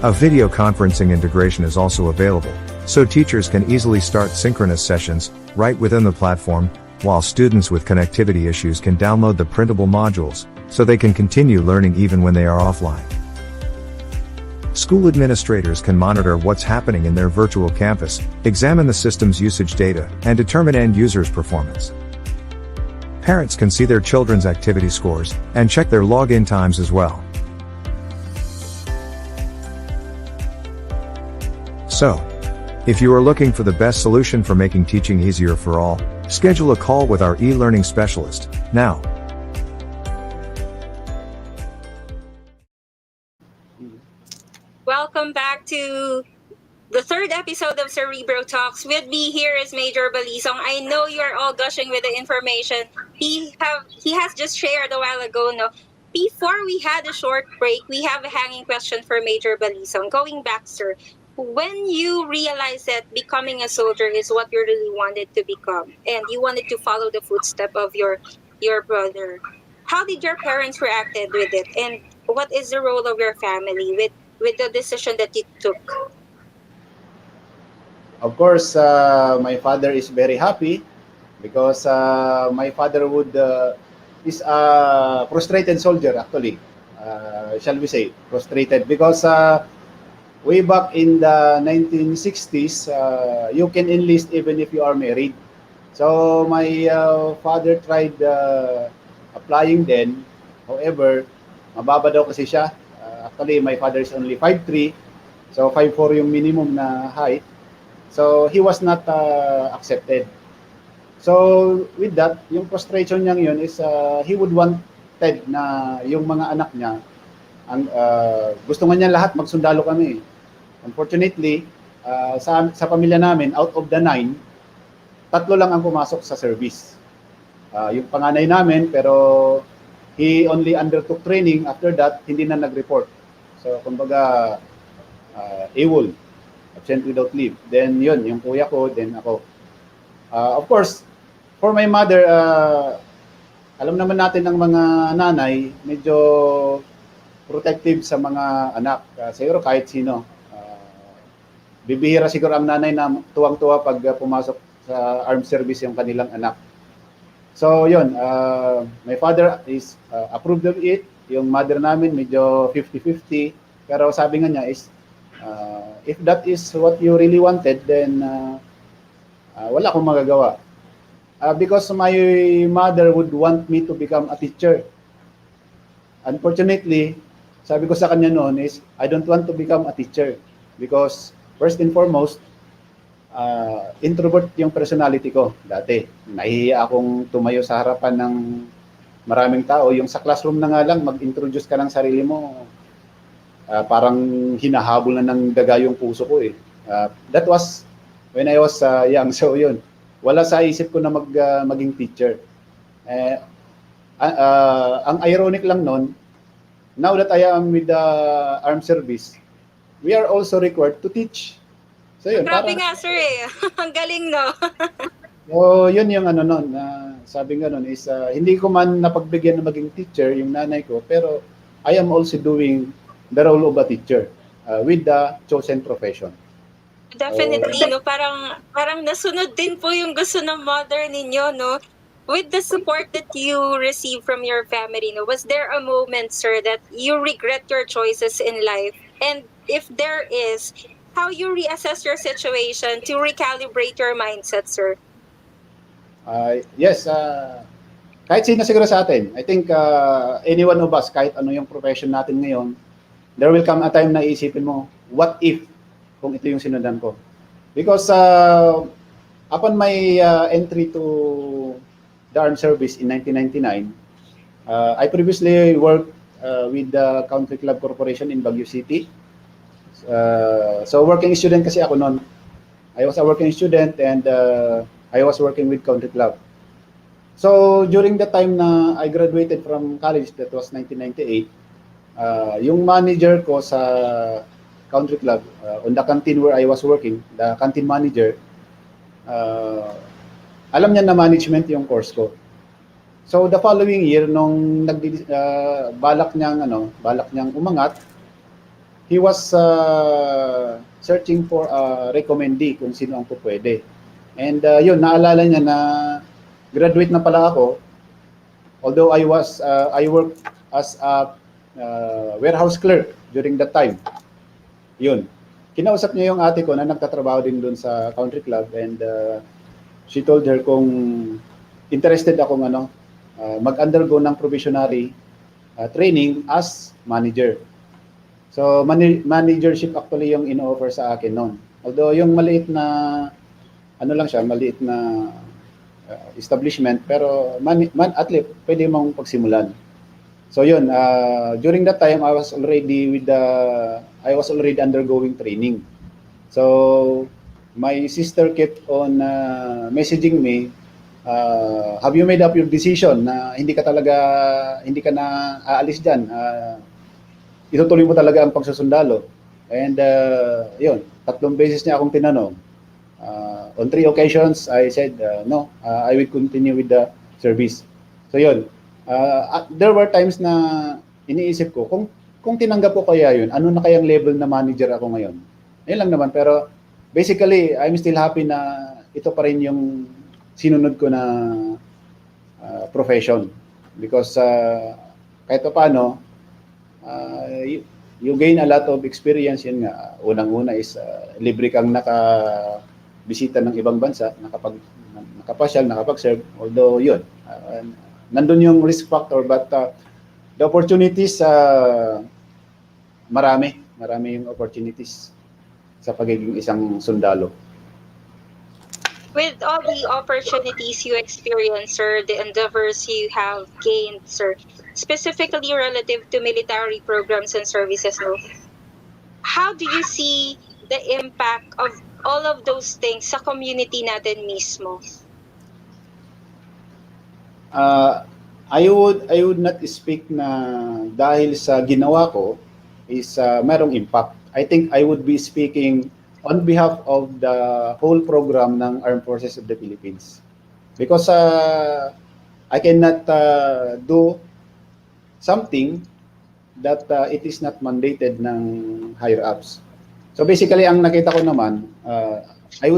A video conferencing integration is also available, so teachers can easily start synchronous sessions right within the platform, while students with connectivity issues can download the printable modules so they can continue learning even when they are offline. School administrators can monitor what's happening in their virtual campus, examine the system's usage data, and determine end users' performance. Parents can see their children's activity scores and check their login times as well. So, if you are looking for the best solution for making teaching easier for all, schedule a call with our e-learning specialist now. Welcome back to the third episode of Cerebro Talks. With me here is Major Balisong. I know you are all gushing with the information he has just shared a while ago. No, before we had a short break, we have a hanging question for Major Balisong. Going back, sir, when you realized that becoming a soldier is what you really wanted to become, and you wanted to follow the footsteps of your brother, how did your parents reacted with it, and what is the role of your family with the decision that you took? Of course, my father is very happy because my father is a frustrated soldier actually. Shall we say frustrated because way back in the 1960s, you can enlist even if you are married. So my father tried applying then. However, mababa daw kasi siya. Actually, my father is only 5'3", So 5'4" yung minimum na height. So he was not accepted. So with that, yung frustration niya yun is he would wanted na yung mga anak niya, gusto nga niya lahat magsundalo kami. Unfortunately, sa pamilya namin, out of the 9, 3 lang ang pumasok sa service. Yung panganay namin, pero he only undertook training. After that, hindi na nag-report. So, kumbaga, AWOL, absent without leave. Then yun, yung kuya ko, then ako. Of course, for my mother, alam naman natin ng mga nanay, medyo protective sa mga anak. Siguro kahit sino. Bibihira siguro ang nanay na tuwang-tuwa pag pumasok sa armed service yung kanilang anak. So yun, my father is approved of it. Yung mother namin medyo 50-50. Pero sabi nga niya is, if that is what you really wanted, then wala akong magagawa. Because my mother would want me to become a teacher. Unfortunately, sabi ko sa kanya noon is, I don't want to become a teacher. Because first and foremost, introvert yung personality ko dati. Nahihiya akong tumayo sa harapan ng maraming tao. Yung sa classroom na nga lang, mag-introduce ka ng sarili mo, parang hinahabol na ng daga yung puso ko eh. That was when I was young. So yun, wala sa isip ko na maging teacher. Ang ironic lang nun, now that I am with the armed service, we are also required to teach. So yun, Grabe nga, sir eh. Ang galing, no? So yun yung ano nun, sabi nga nun is, hindi ko man napagbigyan na maging teacher yung nanay ko, pero I am also doing the role of a teacher with the chosen profession. Definitely, no? Parang nasunod din po yung gusto ng mother ninyo, no? With the support that you receive from your family, no? Was there a moment, sir, that you regret your choices in life? And if there is, how you reassess your situation to recalibrate your mindset, sir? Yes, kahit sino siguro sa atin, I think any one of us, kahit ano yung profession natin ngayon, there will come a time na iisipin mo, what if kung ito yung sinundan ko? Because upon my entry to the armed service in 1999, I previously worked with the Country Club Corporation in Baguio City. So working student kasi ako noon. I was a working student and I was working with Country Club. So during the time na I graduated from college, that was 1998, yung manager ko sa Country Club, on the canteen where I was working, the canteen manager, alam niya na management yung course ko. So the following year, nung balak niyang umangat, he was searching for a recommendee kung sino ang pupwede. And yun, naalala niya na graduate na pala ako, although I worked as a warehouse clerk during that time. Yun. Kinausap niya yung ate ko na nagtatrabaho din doon sa Country Club, and she told her kung interested akong mag-undergo ng probationary training as manager. So managership actually yung ino-offer sa akin noon. Although yung maliit na maliit na establishment, pero at least pwede mong pagsimulan. So yun, during that time I was already undergoing training. So my sister kept on messaging me, have you made up your decision na hindi ka na aalis diyan? Itutuloy mo talaga ang pagsusundalo. And yun, 3 beses niya akong tinanong. On 3 occasions, I said, no, I will continue with the service. So yun, there were times na iniisip ko, kung tinanggap ko kaya yun, ano na kayang level na manager ako ngayon? Yun lang naman, pero basically, I'm still happy na ito pa rin yung sinunod ko na profession. Because kahit pa paano, you gain a lot of experience. Yun nga, unang-una is libre kang nakabisita ng ibang bansa, nakapasyal, nakapag-serve. Although yun, nandun yung risk factor, but the opportunities, marami yung opportunities. sa pagiging isang sundalo. With all the opportunities you experience, sir, the endeavors you have gained, sir, specifically relative to military programs and services, no, how do you see the impact of all of those things sa community natin mismo? I would not speak na dahil sa ginawa ko is merong impact. I think I would be speaking on behalf of the whole program ng Armed Forces of the Philippines. Because I cannot do something that it is not mandated ng higher ups. So basically, ang nakita ko naman, I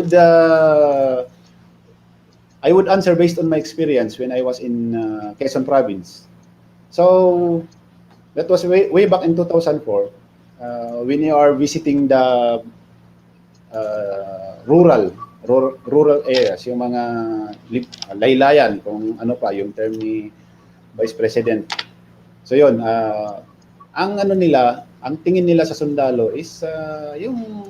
would answer based on my experience when I was in Quezon Province. So that was way back in 2004 when you are visiting the rural areas, yung mga laylayan, kung ano pa yung term ni Vice President. So yun, ang ano nila, ang tingin nila sa sundalo is yung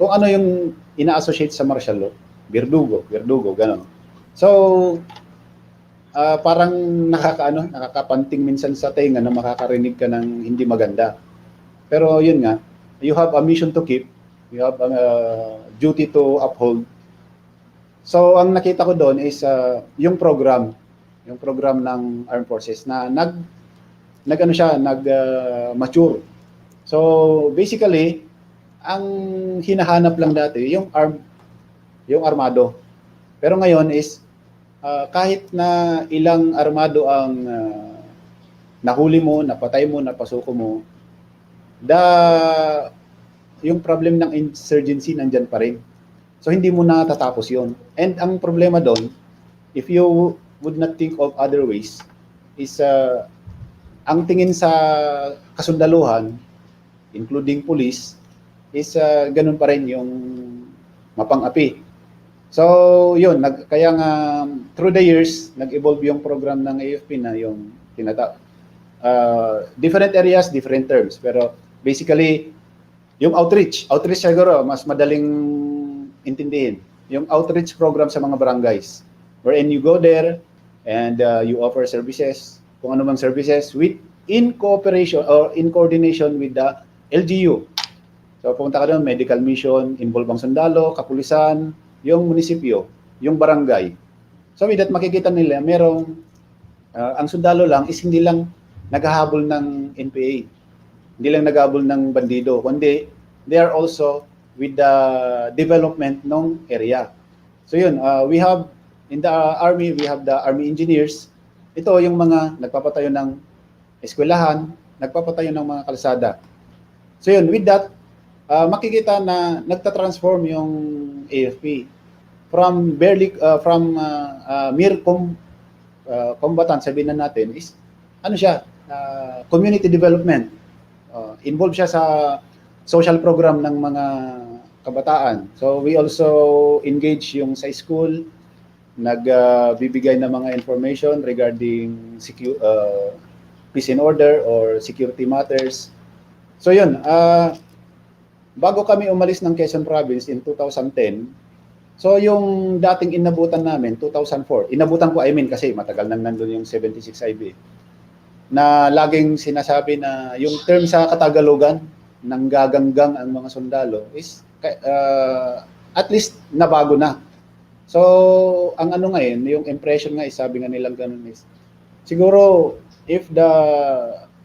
kung ano yung ina-associate sa martial law, Verdugo, gano'n. So, parang nakakapanting minsan sa tenga na makakarinig ka ng hindi maganda. Pero yun nga, you have a mission to keep, you have a duty to uphold. So, ang nakita ko doon is yung program ng Armed Forces na mature. So, basically, ang hinahanap lang dati yung armado. Pero ngayon is kahit na ilang armado ang nahuli mo, napatay mo, napasuko mo, yung problem ng insurgency nandyan pa rin. So hindi mo natatapos yon. And ang problema doon, if you would not think of other ways, is ang tingin sa kasundaluhan, including police, is ganun pa rin yung mapang-api. So, yun, kaya nga through the years, nag-evolve yung program ng AFP na yung different areas, different terms. Pero basically, yung outreach siguro, mas madaling intindihin. Yung outreach program sa mga barangays, wherein you go there and you offer services, kung ano mang services, in cooperation or in coordination with the LGU. So, pumunta ka doon, medical mission, involve ang sundalo, kapulisan, yung munisipyo, yung barangay. So with that, makikita nila, ang sundalo lang is hindi lang naghahabol ng NPA, hindi lang naghahabol ng bandido, kundi they are also with the development ng area. So yun, we have, in the Army, we have the Army Engineers. Ito yung mga nagpapatayo ng eskwelahan, nagpapatayo ng mga kalsada. So yun, with that, makikita na nagta-transform yung AFP from mere combatant, sabihin na natin, is community development. Involved siya sa social program ng mga kabataan. So we also engage yung sa school, nagbibigay ng mga information regarding peace and order or security matters. So yun, bago kami umalis ng Quezon Province in 2010, so yung dating inabutan namin, 2004, inabutan ko kasi matagal nang nandun yung 76 IB, na laging sinasabi na yung term sa Katagalogan, nang gaganggang ang mga sundalo, is at least nabago na. So, ang ano ngayon, yung impression nga, sabi nga nilang ganun is, siguro,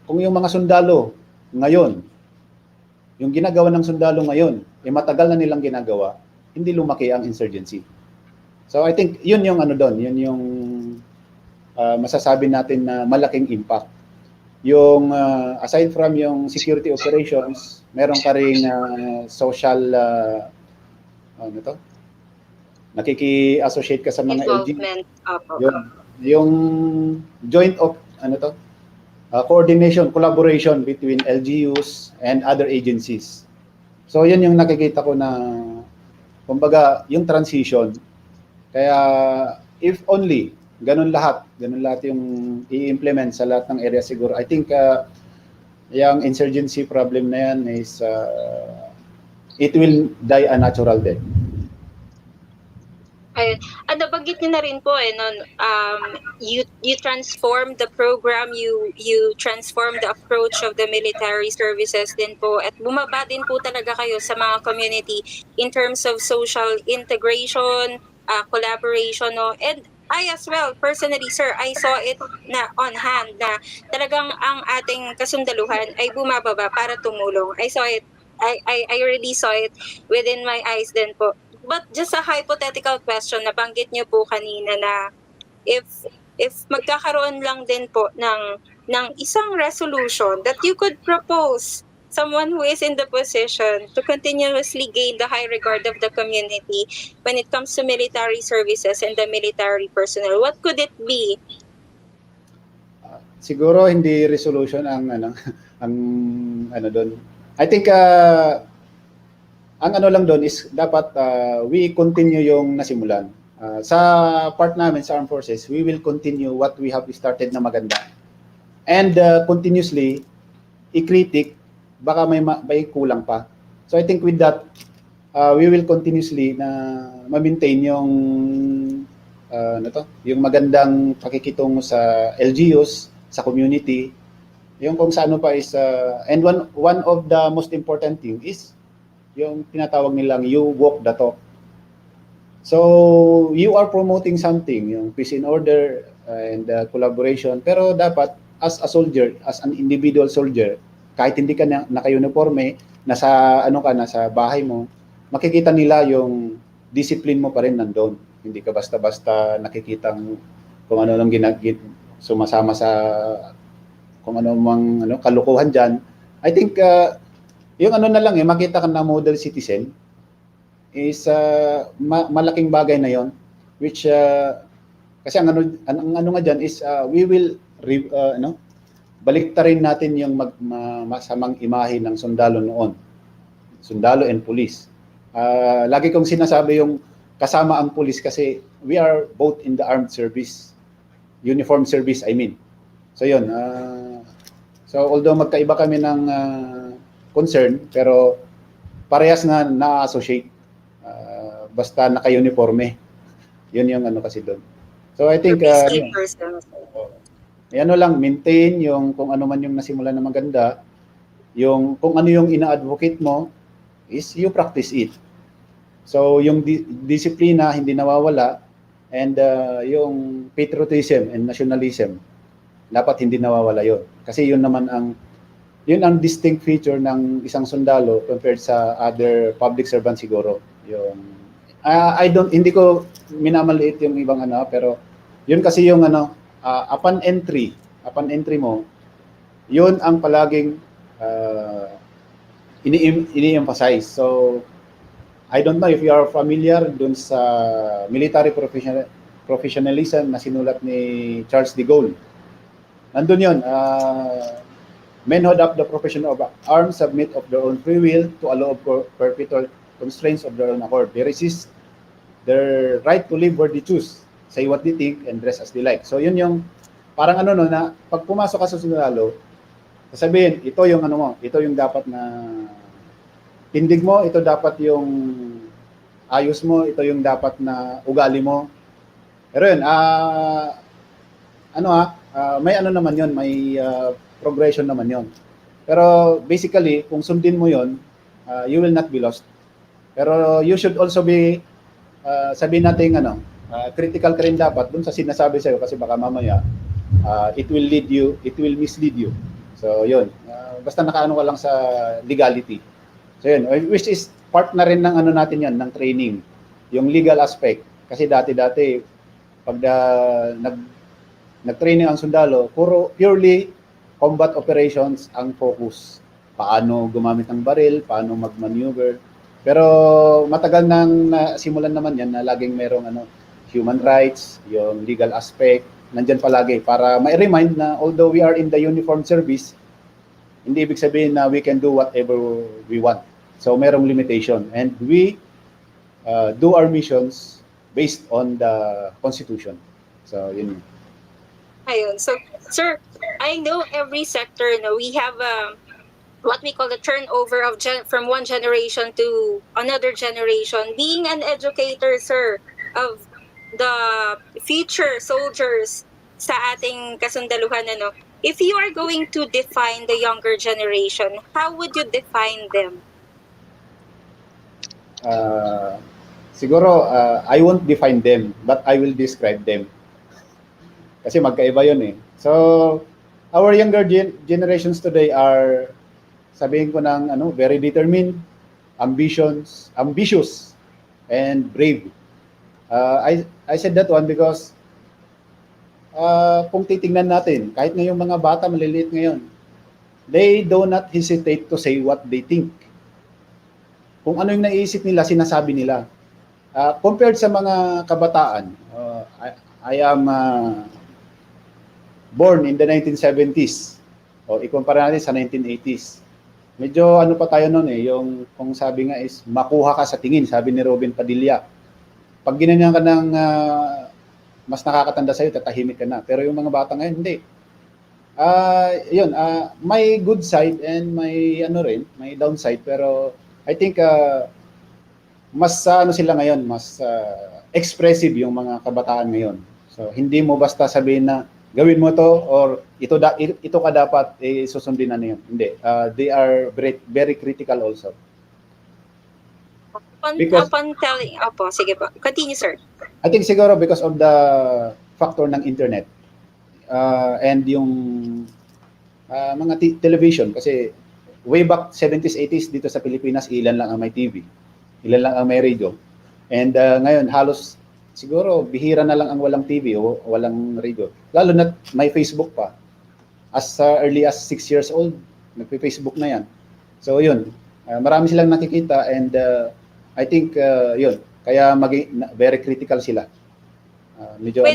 kung yung mga sundalo ngayon, yung ginagawa ng sundalo ngayon, matagal na nilang ginagawa, hindi lumaki ang insurgency. So I think yun yung ano doon, yun yung masasabi natin na malaking impact. Yung aside from yung security operations, meron ka ring social nakiki-associate ka sa mga LG. Yung joint of coordination, collaboration between LGUs and other agencies. So yun yung nakikita ko na kumbaga yung transition. Kaya if only ganun lahat yung i-implement sa lahat ng area, siguro I think yung insurgency problem na yan is it will die a natural death. Ayun. Nabanggit niyo na rin po you transform the program, you transform the approach of the military services din po at bumaba din po talaga kayo sa mga community in terms of social integration, collaboration, no? And I as well, personally, sir, I saw it na on hand na talagang ang ating kasundaluhan ay bumababa para tumulong. I saw it. I really saw it within my eyes din po. But just a hypothetical question, nabanggit niyo po kanina na if magkakaroon lang din po ng isang resolution that you could propose someone who is in the position to continuously gain the high regard of the community when it comes to military services and the military personnel, what could it be? Siguro hindi resolution ang ang doon. I think ang lang doon is dapat we continue yung nasimulan. Sa part namin sa armed forces, we will continue what we have started na maganda. And continuously i-critic baka may kulang pa. So I think with that we will continuously na ma-maintain yung yung magandang pakikitungo sa LGUs, sa community, yung kung sa pa is and one of the most important thing is yung tinatawag nilang you walk the talk. So you are promoting something, yung peace and order and collaboration, pero dapat as a soldier, as an individual soldier, kahit hindi ka naka-uniforme, nasa nasa bahay mo, makikita nila yung discipline mo pa rin nandoon. Hindi ka basta-basta nakikitang kung ano lang sumasama sa kung ano mang kalukuhan diyan. I think yung na lang makita ka na model citizen is malaking bagay na yon, which kasi ang nga diyan is we will baliktarin natin yung masamang imahe ng sundalo noon, sundalo and police. Lagi kong sinasabi yung kasama ang police kasi we are both in the armed service, uniform service I mean. So yun, so although magkaiba kami ng concern, pero parehas na-associate. Basta naka-uniforme. Yun yung kasi doon. So I think lang, maintain yung kung ano man yung nasimula na maganda, yung kung ano yung ina-advocate mo is you practice it. So yung disiplina hindi nawawala, and yung patriotism and nationalism dapat hindi nawawala yon. Kasi yun naman ang distinct feature ng isang sundalo compared sa other public servant siguro. Yung hindi ko minamaliit yung ibang pero yun kasi yung upon entry mo, yun ang palaging ini-emphasize. So I don't know if you are familiar dun sa military professionalism na sinulat ni Charles de Gaulle. Nandun yun, men who adopt the profession of arms submit of their own free will to a law of perpetual constraints of their own accord. They resist their right to live where they choose, say what they think, and dress as they like. So yun yung parang na pag pumasok ka sa sundalo, sasabihin, ito yung ito yung dapat na tindig mo, ito dapat yung ayos mo, ito yung dapat na ugali mo. Pero yun, may naman yun, may progression naman yun. Pero basically, kung sundin mo yun, you will not be lost. Pero you should also be, sabihin natin critical ka rin dapat dun sa sinasabi sa'yo kasi baka mamaya, it will mislead you. So yun, basta nakaano ka lang sa legality. So yun, which is part na rin ng natin yan, ng training. Yung legal aspect. Kasi dati-dati, pag nag-training ang sundalo, purely combat operations ang focus. Paano gumamit ng baril, paano mag-maneuver. Pero matagal nang simulan naman yan na laging merong human rights, yung legal aspect, nandyan palagi para ma-remind na although we are in the uniform service, hindi ibig sabihin na we can do whatever we want. So merong limitation, and we do our missions based on the Constitution. So yun. Ayun. So, sir, I know every sector, we have what we call the turnover of from one generation to another generation. Being an educator, sir, of the future soldiers sa ating kasundaluhan, ano, if you are going to define the younger generation, how would you define them? Siguro, I won't define them, but I will describe them. Kasi magkaiba yun eh. So, our younger generations today are, sabihin ko ng very determined, ambitious, and brave. I said that one because kung titingnan natin, kahit ngayong mga bata maliliit ngayon, they do not hesitate to say what they think. Kung ano yung naiisip nila, sinasabi nila. Compared sa mga kabataan, I am born in the 1970s. O ikumpara natin sa 1980s. Medyo ano pa tayo noon eh, yung kung sabi nga is makuha ka sa tingin, sabi ni Robin Padilla. Pag ginanyan ka ng mas nakakatanda sa'yo, tatahimik ka na. Pero yung mga bata ngayon, hindi. Yun, may good side and may may downside. Pero I think mas ano sila ngayon, mas expressive yung mga kabataan ngayon. So hindi mo basta sabihin na gawin mo to or ito ka dapat susundin na yun. Hindi. They are very critical also. Upon telling, sige po. Continue, sir. I think siguro because of the factor ng internet and yung mga television kasi way back 70s, 80s dito sa Pilipinas, ilan lang ang may TV, ilan lang ang may radio. And ngayon halos siguro bihira na lang ang walang TV o walang radio. Lalo na may Facebook pa. As early as 6 years old, nagpe-Facebook na yan. So yun, marami silang nakikita and I think yun, kaya very critical sila. Medyo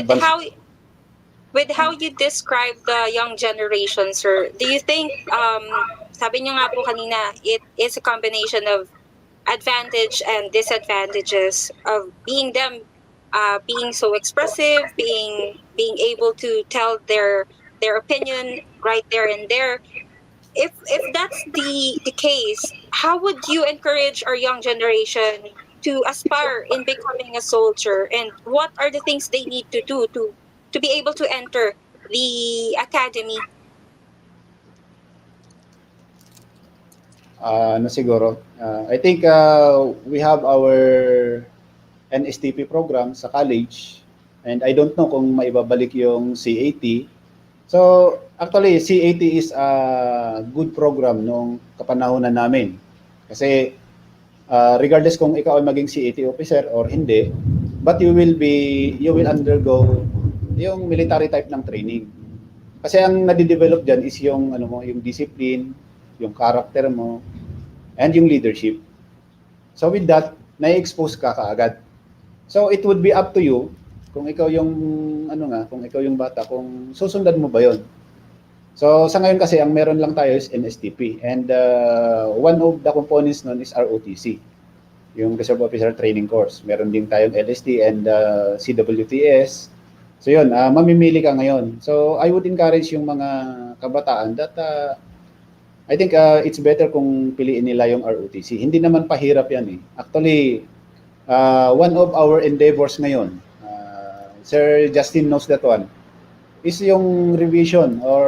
with how you describe the young generation, sir, do you think, sabi niyo nga po kanina, it is a combination of advantage and disadvantages of being them, being so expressive, being able to tell their opinion right there and there. If that's the case, how would you encourage our young generation to aspire in becoming a soldier, and what are the things they need to do to be able to enter the academy? Siguro, I think we have our NSTP program sa college and I don't know kung maibabalik yung CAT. So, actually, CAT is a good program nung kapanahonan namin. Kasi regardless kung ikaw ay maging CAT officer or hindi, but you will undergo yung military type ng training. Kasi ang nadidevelop dyan is yung yung discipline, yung character mo, and yung leadership. So with that, na-expose ka kaagad. So it would be up to you kung ikaw yung kung ikaw yung bata, kung susundan mo ba 'yon. So sa ngayon kasi ang meron lang tayo is NSTP and one of the components nun is ROTC, yung Reserve Officer Training Course. Meron din tayong LST and CWTS. So yun, mamimili ka ngayon. So I would encourage yung mga kabataan that I think it's better kung piliin nila yung ROTC. Hindi naman pahirap yan eh. Actually, one of our endeavors ngayon, Sir Justin knows that one, is yung revision or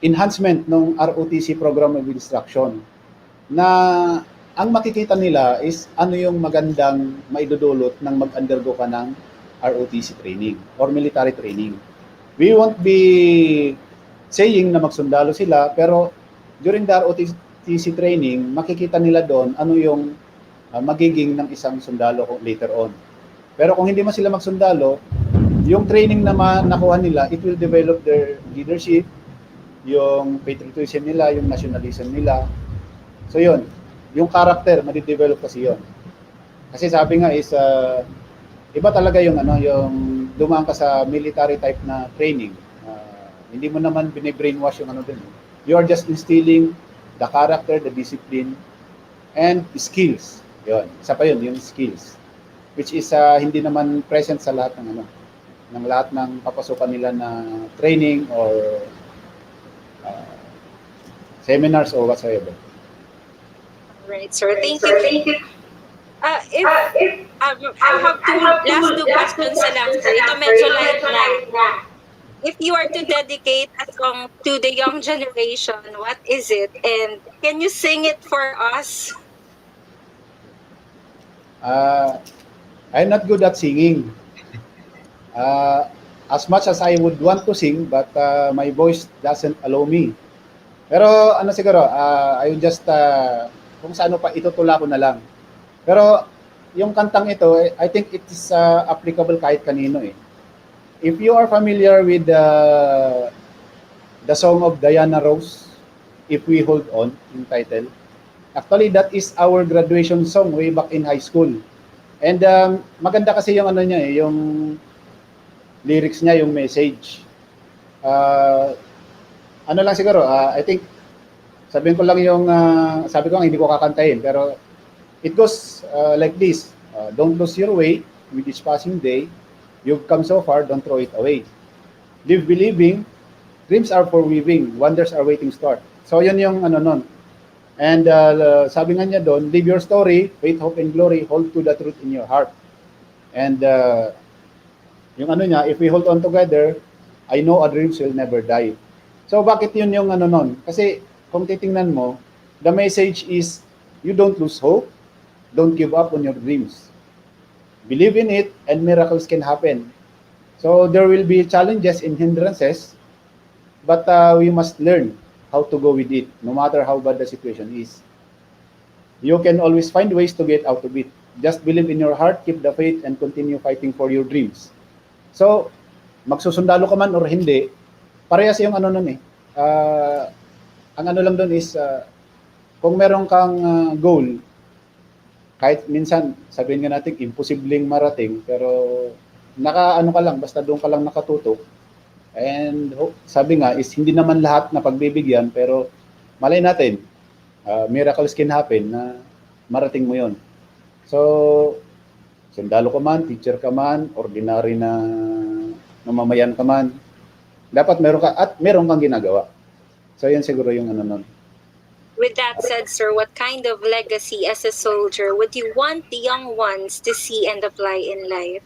enhancement ng ROTC program of instruction na ang makikita nila is ano yung magandang maidudulot ng mag-undergo ka ng ROTC training or military training. We won't be saying na magsundalo sila, pero during the ROTC training, makikita nila doon ano yung magiging ng isang sundalo later on. Pero kung hindi man sila magsundalo, yung training naman nakuha nila, it will develop their leadership, yung patriotism nila, yung nationalism nila. So yun, yung character, madidevelop kasi yun. Kasi sabi nga is, iba talaga yung yung dumaan ka sa military type na training. Hindi mo naman bine-brainwash yung din. You are just instilling the character, the discipline, and skills. Yun. Isa pa yun, yung skills. Which is hindi naman present sa lahat ng ng lahat ng papasukan nila na training or seminars or whatsoever. Right, sir. Thank you. If I have last two questions na lang, sir. Ito medyo light na. If you are to dedicate a song to the young generation, what is it? And can you sing it for us? I'm not good at singing. As much as I would want to sing, but my voice doesn't allow me. Pero ano siguro, I will just, kung saan pa, itutula ko na lang. Pero yung kantang ito, I think it is applicable kahit kanino eh. If you are familiar with the song of Diana Ross, If We Hold On, yung title, actually that is our graduation song way back in high school. And maganda kasi yung ano niya eh, yung lyrics niya, yung message. Ano lang siguro, I think, sabihin ko lang yung, sabi ko hindi ko kakantahin, pero it goes like this. Don't lose your way with each passing day. You've come so far, don't throw it away. Live believing, dreams are for weaving, wonders are waiting start. So yun yung ano nun. And sabi nga niya doon, live your story, faith, hope, and glory, hold to the truth in your heart. And yung ano niya, if we hold on together, I know our dreams will never die. So bakit yun yung ano nun? Kasi kung titingnan mo, the message is, you don't lose hope, don't give up on your dreams. Believe in it, and miracles can happen. So there will be challenges and hindrances, but we must learn how to go with it, no matter how bad the situation is. You can always find ways to get out of it. Just believe in your heart, keep the faith, and continue fighting for your dreams. So, magsusundalo ka man or hindi, parehas yung ano nun eh. Ang ano lang doon is, kung meron kang goal, kahit minsan, sabihin nga natin, imposibleng marating, pero naka ano ka lang, basta doon ka lang nakatutok. And sabi nga, is hindi naman lahat na pagbibigyan, pero malay natin, miracles can happen na marating mo yon. So, sundalo ka man, teacher ka man, ordinary na mamamayan ka man, dapat meron ka, at meron kang ginagawa. So, yan siguro yung ano nun. With that said, sir, what kind of legacy as a soldier would you want the young ones to see and apply in life?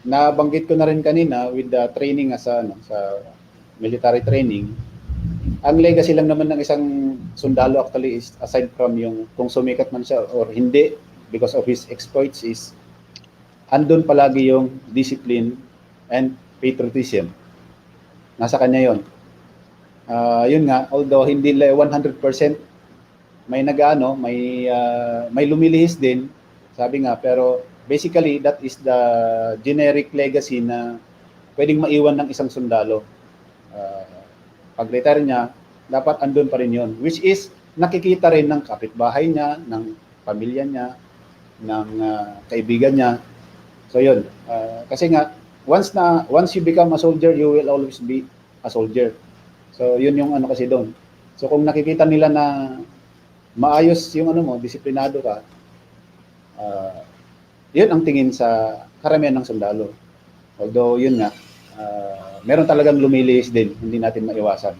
Nabanggit ko na rin kanina with the training as sa military training. Ang legacy lang naman ng isang sundalo actually is, aside from yung kung sumikat man siya or hindi because of his exploits, is andun palagi yung discipline and patriotism. Nasa kanya yon. Yun nga, although hindi 100% may nag-ano, may lumilihis din, sabi nga, pero basically that is the generic legacy na pwedeng maiwan ng isang sundalo. Pag-retire niya, dapat andun pa rin yun, which is nakikita rin ng kapitbahay niya, ng pamilya niya, ng kaibigan niya. So yun, kasi nga once you become a soldier, you will always be a soldier. So yun yung ano kasi doon. So kung nakikita nila na maayos yung ano mo, disiplinado ka, yun ang tingin sa karamihan ng sundalo. Although yun nga, meron talagang lumilihis din, hindi natin maiwasan.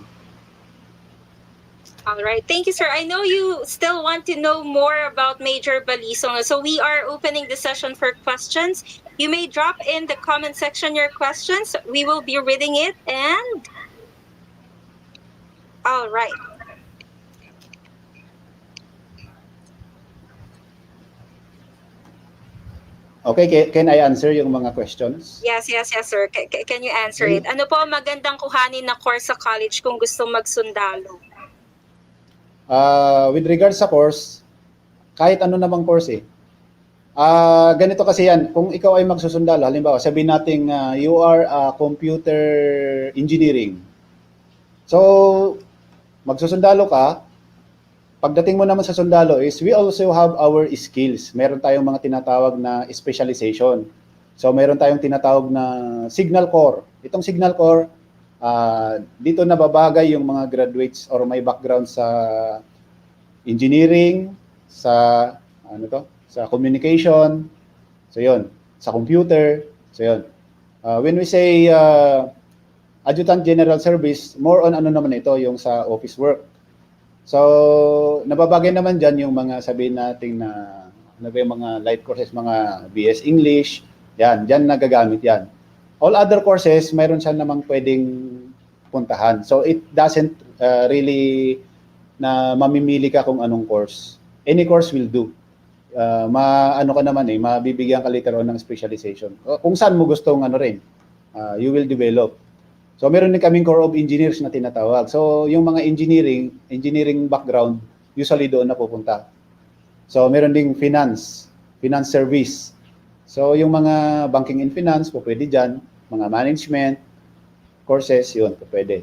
All right. Thank you, sir. I know you still want to know more about Major Balisong. So we are opening the session for questions. You may drop in the comment section your questions. We will be reading it. And all right. Okay, can I answer yung mga questions? Yes, sir. Can you answer it? Ano po magandang kuhanin na course sa college kung gusto magsundalo? With regards sa course, kahit ano namang course eh. Ganito kasi yan, kung ikaw ay magsusundalo, halimbawa, sabihin natin you are computer engineering. So, magsusundalo ka, pagdating mo naman sa sundalo is we also have our skills. Meron tayong mga tinatawag na specialization. So, meron tayong tinatawag na signal corps. Itong signal corps, dito nababagay yung mga graduates or may background sa engineering, sa sa communication, so yun, sa computer, so yun. When we say Adjutant General Service, more on ano naman ito, yung sa office work. So, nababagay naman dyan yung mga sabihin natin na ano ba yung mga light courses, mga BS English, yan, dyan nagagamit yan. All other courses, mayroon siya namang pwedeng puntahan. So, it doesn't really na mamimili ka kung anong course. Any course will do. Ano ka naman mabibigyan ka later on ng specialization. Kung saan mo gustong ano rin, you will develop. So meron din kaming Corps of Engineers na tinatawag. So yung mga engineering background, usually doon na pupunta. So meron ding finance service. So yung mga banking and finance, pwede dyan. Mga management courses, yun, pwede.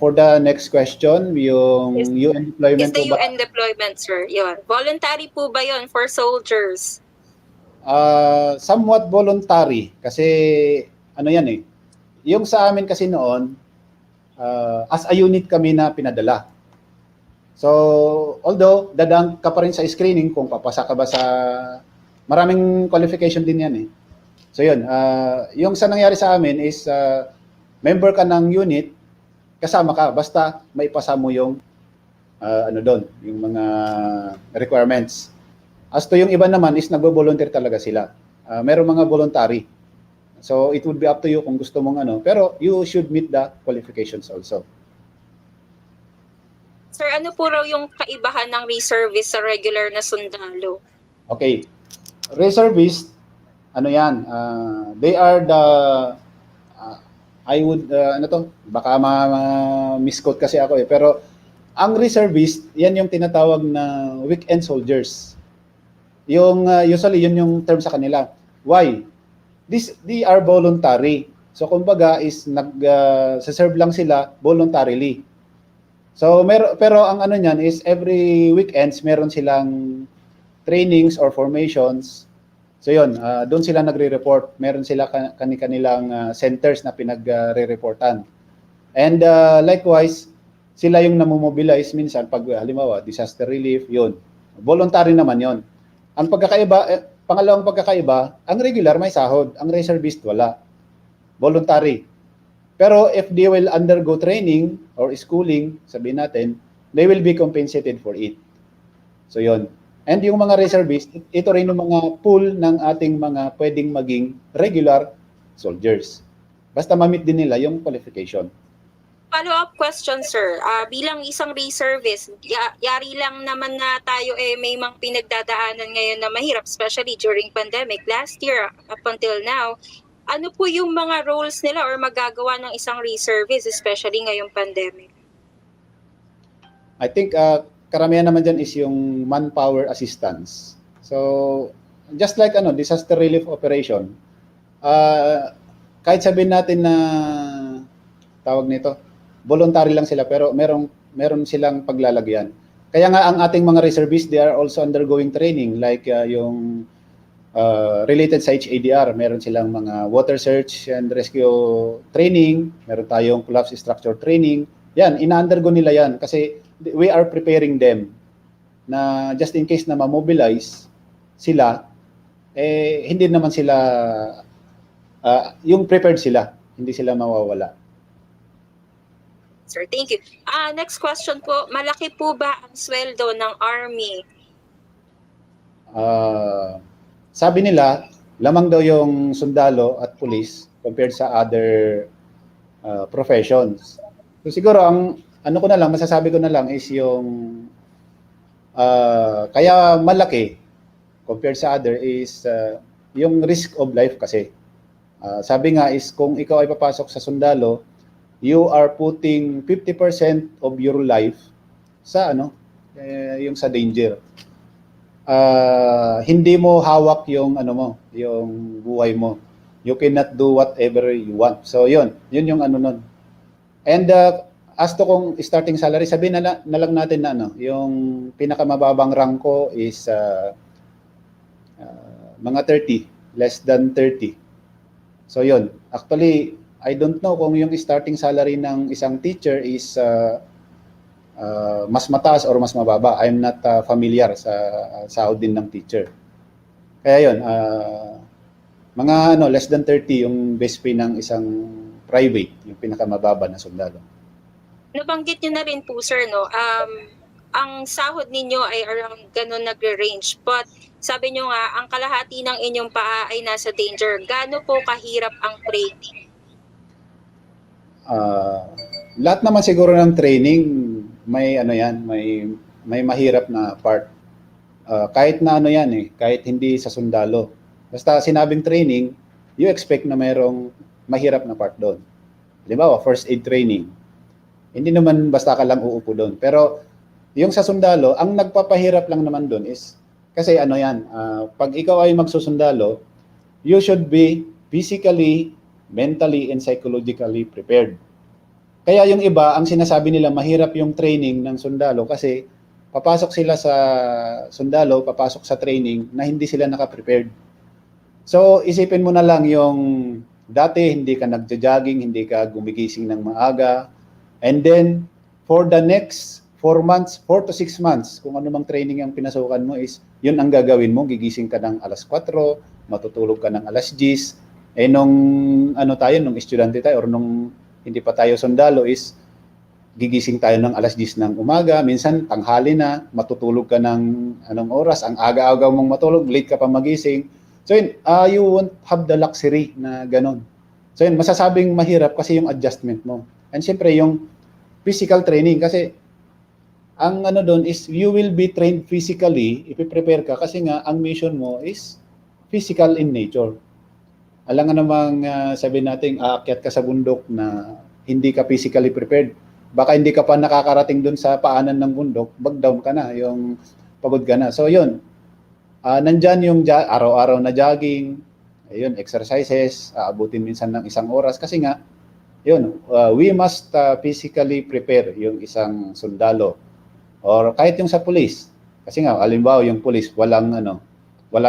For the next question, yung UN deployment Is the po ba? UN deployment, sir? Yun. Voluntary po ba yun for soldiers? Somewhat voluntary kasi ano yan yung sa amin kasi noon as a unit kami na pinadala. So although dadang ka pa rin sa screening kung papasa ka ba sa maraming qualification din yan So yun, yung sa nangyari sa amin is member ka ng unit, kasama ka basta maipasa mo yung ano doon, yung mga requirements. As to yung iba naman is nagbo-volunteer talaga sila. Merong mga voluntary. So it would be up to you kung gusto mong pero you should meet the qualifications also. Sir, ano po raw yung kaibahan ng reservist sa regular na sundalo? Okay. Reservist, ano yan, they are the, I would, baka misquote kasi ako pero ang reservist, yan yung tinatawag na weekend soldiers. Yung, usually, yun yung term sa kanila. Why? They are voluntary. So, kumbaga is nag-serve lang sila voluntarily. So, pero ang ano niyan is every weekends meron silang trainings or formations. So, yun, doon sila nagre-report. Meron sila kanilang centers na pinagre-reportan. And likewise, sila yung namomobilize minsan pag halimbawa disaster relief, yun. Voluntary naman yun. Ang pagkakaiba, pangalawang pagkakaiba, ang regular may sahod, ang reservist wala. Voluntary. Pero if they will undergo training or schooling, sabihin natin, they will be compensated for it. So yun. And yung mga reservist, ito rin yung mga pool ng ating mga pwedeng maging regular soldiers. Basta ma-meet din nila yung qualification. Follow-up question, sir. Bilang isang reservist, yari lang naman na tayo may mga pinagdadaanan ngayon na mahirap, especially during pandemic. Last year, up until now, ano po yung mga roles nila or magagawa ng isang reservist, especially ngayong pandemic? I think karamihan naman dyan is yung manpower assistance. So, just like disaster relief operation, kahit sabihin natin na tawag nito, voluntary lang sila pero meron silang paglalagyan. Kaya nga ang ating mga reservists, they are also undergoing training like yung related sa HADR, meron silang mga water search and rescue training, meron tayong collapse structure training. Yan, ina-undergo nila yan kasi we are preparing them na just in case na ma-mobilize sila, hindi naman sila, yung prepared sila, hindi sila mawawala. Sir, thank you. Next question po, malaki po ba ang sweldo ng Army? Sabi nila, lamang daw yung sundalo at pulis compared sa other professions. So siguro ang masasabi ko na lang is yung kaya malaki compared sa other is yung risk of life kasi. Sabi nga is kung ikaw ay papasok sa sundalo, you are putting 50% of your life sa yung sa danger. Hindi mo hawak yung yung buhay mo. You cannot do whatever you want. So yun yung nun. And as to kung starting salary, sabihin na lang natin na yung pinakamababang rank ko is mga 30, less than 30. So yun, actually I don't know kung yung starting salary ng isang teacher is mas mataas or mas mababa. I'm not familiar sa sahod din ng teacher. Kaya yun, mga less than 30 yung base pay ng isang private, yung pinakamababa na sundalo. Nabanggit niyo na rin po, sir, no? Ang sahod ninyo ay around ganun nagre-range. But sabi niyo nga, ang kalahati ng inyong paa ay nasa danger. Gaano po kahirap ang training? Lahat naman siguro ng training, may ano yan, may mahirap na part. Kahit na ano yan kahit hindi sa sundalo. Basta sinabing training, you expect na mayroong mahirap na part doon. Halimbawa, first aid training. Hindi naman basta ka lang uupo doon. Pero yung sa sundalo, ang nagpapahirap lang naman doon is, kasi ano yan, pag ikaw ay magsusundalo, you should be physically, mentally, and psychologically prepared. Kaya yung iba, ang sinasabi nila, mahirap yung training ng sundalo kasi papasok sila sa sundalo, papasok sa training na hindi sila naka-prepared. So, isipin mo na lang yung dati hindi ka nagja-jogging, hindi ka gumigising ng maaga, and then for the next 4 months, 4 to 6 months, kung ano mang training ang pinasukan mo is, yun ang gagawin mo, gigising ka ng alas 4, matutulog ka ng alas 10, nung nung estudyante tayo, or nung hindi pa tayo sundalo is, gigising tayo ng alas 10 ng umaga, minsan tanghali na, matutulog ka ng anong oras, ang aga-aga mong matulog, late ka pa magising. So yun, you won't have the luxury na ganun. So yun, masasabing mahirap kasi yung adjustment mo. And siyempre yung physical training, kasi ang doon is you will be trained physically, ipiprepare ka kasi nga ang mission mo is physical in nature. Alam nga namang sabihin natin, aakyat ka sa bundok na hindi ka physically prepared. Baka hindi ka pa nakakarating doon sa paanan ng bundok, bag down ka na, yung pagod ka na. So yun, nandyan yung araw-araw na jogging, ayun, exercises, aabutin minsan ng 1 oras kasi nga, yun, we must physically prepare yung isang sundalo. Or kahit yung sa police. Kasi nga, halimbawa yung police, wala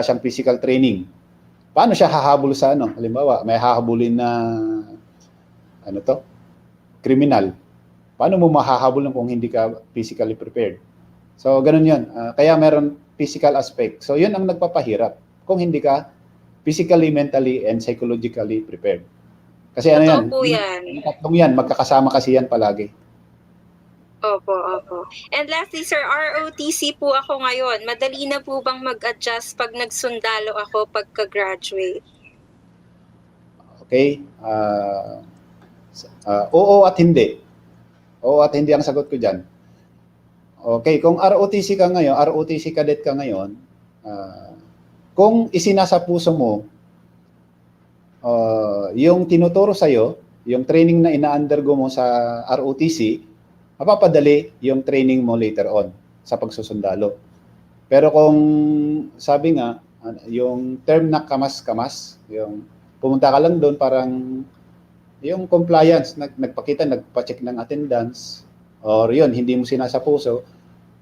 siyang physical training. Paano siya hahabol sa Halimbawa, may hahabulin na kriminal. Paano mo mahahabol kung hindi ka physically prepared? So, ganun yun. Kaya meron physical aspect. So, yun ang nagpapahirap kung hindi ka physically, mentally, and psychologically prepared. Kasi Totoo po yan. Yung tatlong yan, magkakasama kasi yan palagi. Opo. And lastly, sir, ROTC po ako ngayon. Madali na po bang mag-adjust pag nagsundalo ako pagka-graduate? Okay. Oo at hindi. Oo at hindi ang sagot ko dyan. Okay, kung ROTC cadet ka ngayon, kung isinasa puso mo, yung tinuturo sa'yo, yung training na ina-undergo mo sa ROTC, mapapadali yung training mo later on sa pagsusundalo. Pero kung sabi nga, yung term na kamas-kamas, yung pumunta ka lang doon parang yung compliance, nagpa-check ng attendance, or yun, hindi mo sinasa puso,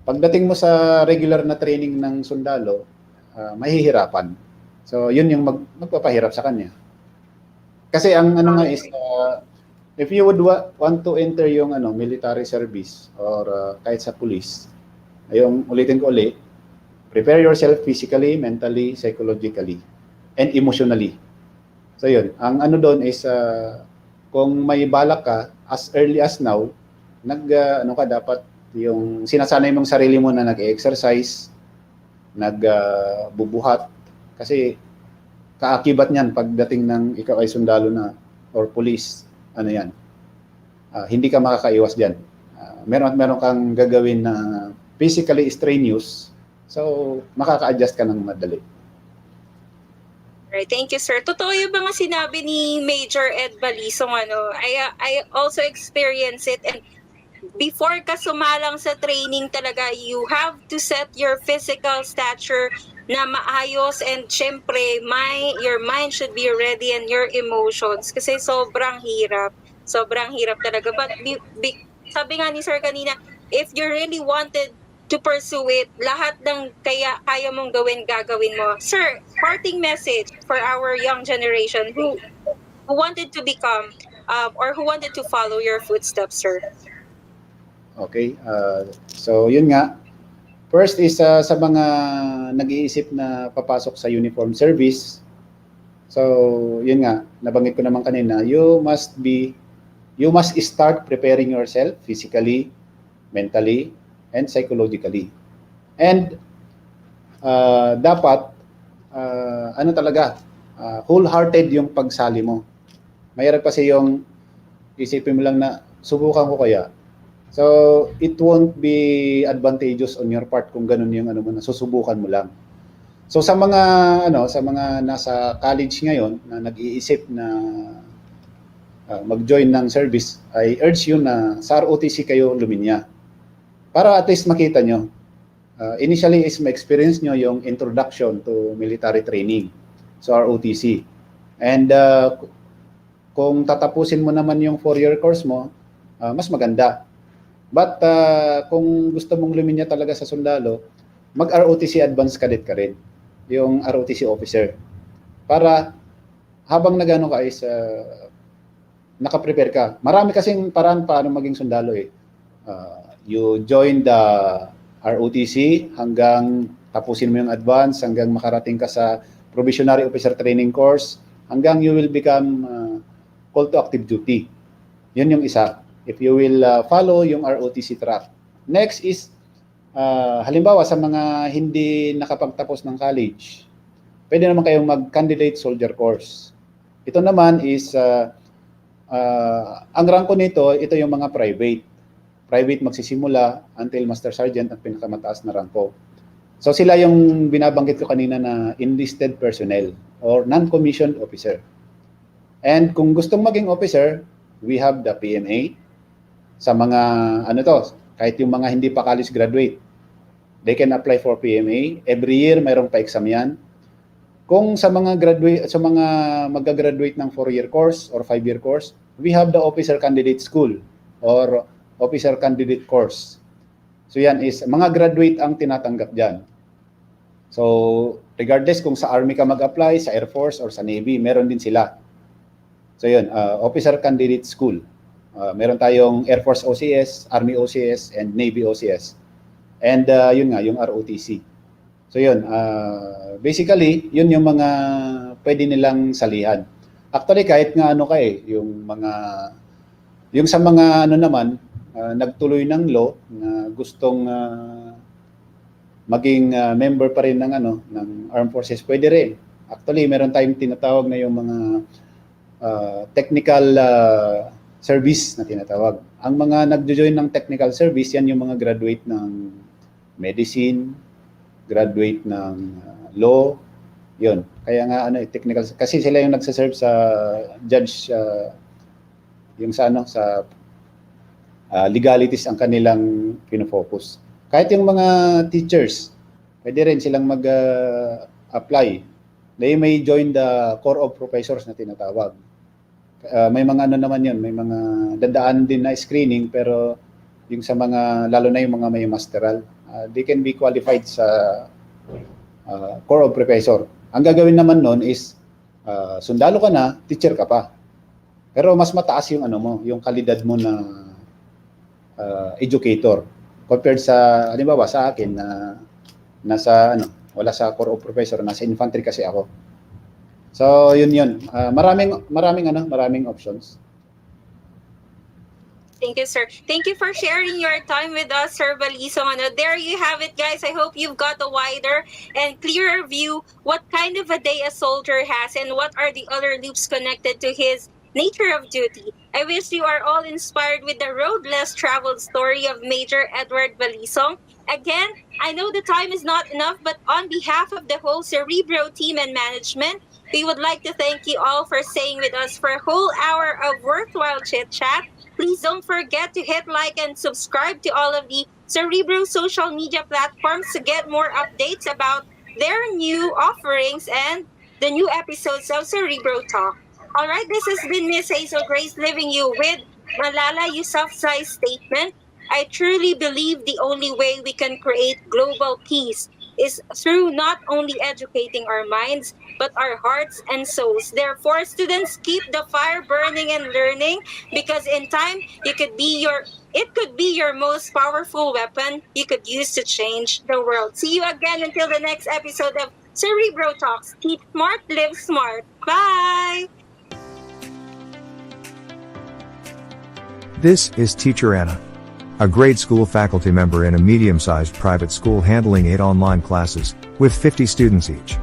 pagdating mo sa regular na training ng sundalo, mahihirapan. So, yun yung magpapahirap sa kanya. Kasi ang nga is, if you would want to enter yung military service or kahit sa police, ulitin ko ulit, prepare yourself physically, mentally, psychologically, and emotionally. So yun, ang doon is kung may balak ka as early as now, dapat yung sinasanay mong sarili mo na nag-exercise, nagbubuhat, kasi kaakibat niyan pagdating ng ikaw ay sundalo na or police. Hindi ka makakaiwas dyan. Meron kang gagawin na physically strenuous, so makaka-adjust ka ng madali. Alright, thank you, sir. Totoo yung mga sinabi ni Major Ed Balisong, I also experience it, and before ka sumalang sa training talaga, you have to set your physical stature na maayos, and syempre, your mind should be ready and your emotions kasi sobrang hirap. Sobrang hirap talaga. But sabi nga ni sir kanina, if you really wanted to pursue it, lahat ng kaya mong gagawin mo. Sir, parting message for our young generation who wanted to become or who wanted to follow your footsteps, sir. Okay. So, yun nga. First is sa mga nag-iisip na papasok sa uniform service, So, yun nga, nabanggit ko naman kanina, you must start preparing yourself physically, mentally, and psychologically. And dapat, ano talaga, wholehearted yung pagsali mo. Mayroon kasi yung isipin mo lang na subukan ko kaya. So, it won't be advantageous on your part kung ganun yung ano mo na susubukan mo lang. So sa mga nasa college ngayon na nag-iisip na mag-join ng service, I urge you na sa ROTC kayo luminya. Para at least makita nyo. Initially is ma-experience nyo yung introduction to military training sa ROTC. And kung tatapusin mo naman yung 4-year course mo, mas maganda. But kung gusto mong luminya talaga sa sundalo, mag-ROTC Advanced Cadet ka rin, yung ROTC officer. Para habang nagano ka is naka-prepare ka. Marami kasing paraan paano maging sundalo eh. You join the ROTC hanggang tapusin mo yung advance, hanggang makarating ka sa probationary officer training course, hanggang you will become called to active duty. Yun yung isa. If you will follow yung ROTC track. Next is, halimbawa sa mga hindi nakapagtapos ng college, pwede naman kayong mag-candidate soldier course. Ito naman is, ang ranko nito, ito yung mga private. Private magsisimula until Master Sergeant ang pinakamataas na ranko. So sila yung binabanggit ko kanina na enlisted personnel or non-commissioned officer. And kung gustong maging officer, we have the PMA. Sa mga kahit yung mga hindi pa college graduate, they can apply for PMA. Every year mayroong pa-exam yan. Kung sa mga mag-graduate ng 4-year course or 5-year course, we have the officer candidate school or officer candidate course. So yan is mga graduate ang tinatanggap diyan. So regardless kung sa Army ka mag-apply, sa Air Force or sa Navy, meron din sila. So yun, officer candidate school. Meron tayong Air Force OCS, Army OCS, and Navy OCS. And yun nga, yung ROTC. So yun, basically, yun yung mga pwede nilang salihan. Actually, kahit nga yung sa mga naman, nagtuloy ng law na gustong maging member pa rin ng Armed Forces, pwede rin. Actually, meron tayong tinatawag na yung mga technical service na tinatawag. Ang mga nagjo-join ng technical service, yan yung mga graduate ng medicine, graduate ng law, yun. Kaya nga technical, kasi sila yung nagsaserve sa judge, yung sa legalities ang kanilang pinofocus. Kahit yung mga teachers, pwede rin silang mag-apply. They may join the Corps of Professors na tinatawag. May mga naman yun, may mga dadaan din na screening, pero yung sa mga, lalo na yung mga may masteral, they can be qualified sa Corps of Professor. Ang gagawin naman nun is, sundalo ka na, teacher ka pa. Pero mas mataas yung yung kalidad mo na educator compared sa, halimbawa sa akin na nasa wala sa Corps of Professor, nasa infantry kasi ako. So yun. Maraming options. Thank you, sir. Thank you for sharing your time with us, Sir Balisong. There you have it, guys. I hope you've got a wider and clearer view what kind of a day a soldier has and what are the other loops connected to his nature of duty. I wish you are all inspired with the road less traveled story of Major Edward Balisong. Again, I know the time is not enough, but on behalf of the whole Cerebro team and management, we would like to thank you all for staying with us for a whole hour of worthwhile chit-chat. Please don't forget to hit like and subscribe to all of the Cerebro social media platforms to get more updates about their new offerings and the new episodes of Cerebro Talk. All right, this has been Miss Hazel Grace leaving you with Malala Yousafzai's statement. I truly believe the only way we can create global peace is through not only educating our minds, but our hearts and souls. Therefore, students, keep the fire burning and learning, because in time, it could be your most powerful weapon you could use to change the world. See you again until the next episode of Cerebro Talks. Teach smart, live smart. Bye! This is Teacher Anna, a grade school faculty member in a medium-sized private school handling 8 online classes, with 50 students each.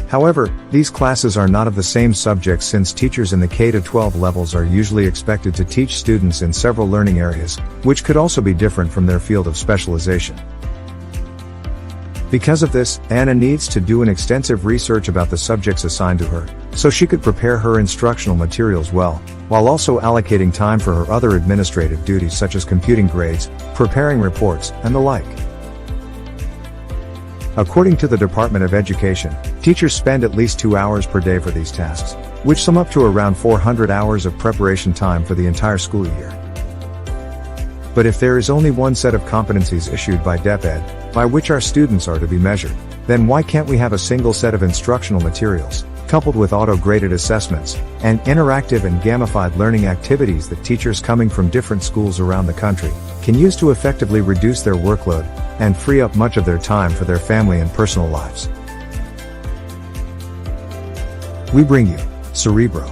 However, these classes are not of the same subject since teachers in the K-12 levels are usually expected to teach students in several learning areas, which could also be different from their field of specialization. Because of this, Anna needs to do an extensive research about the subjects assigned to her, so she could prepare her instructional materials well, while also allocating time for her other administrative duties such as computing grades, preparing reports, and the like. According to the Department of Education, teachers spend at least 2 hours per day for these tasks, which sum up to around 400 hours of preparation time for the entire school year. But if there is only one set of competencies issued by DepEd, by which our students are to be measured, then why can't we have a single set of instructional materials, coupled with auto-graded assessments, and interactive and gamified learning activities that teachers coming from different schools around the country can use to effectively reduce their workload and free up much of their time for their family and personal lives? We bring you Cerebro,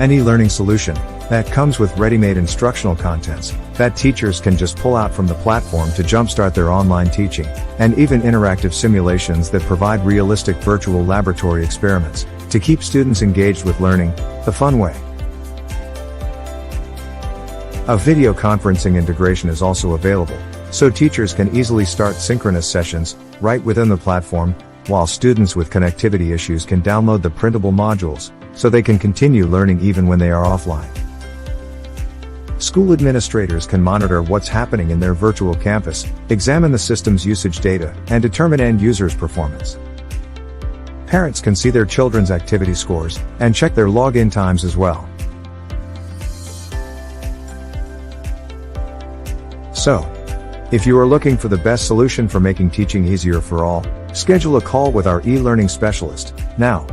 an e-learning solution that comes with ready-made instructional contents that teachers can just pull out from the platform to jumpstart their online teaching, and even interactive simulations that provide realistic virtual laboratory experiments to keep students engaged with learning the fun way. A video conferencing integration is also available, so teachers can easily start synchronous sessions right within the platform, while students with connectivity issues can download the printable modules so they can continue learning even when they are offline. School administrators can monitor what's happening in their virtual campus, examine the system's usage data, and determine end users' performance. Parents can see their children's activity scores and check their login times as well. So, if you are looking for the best solution for making teaching easier for all, schedule a call with our e-learning specialist now.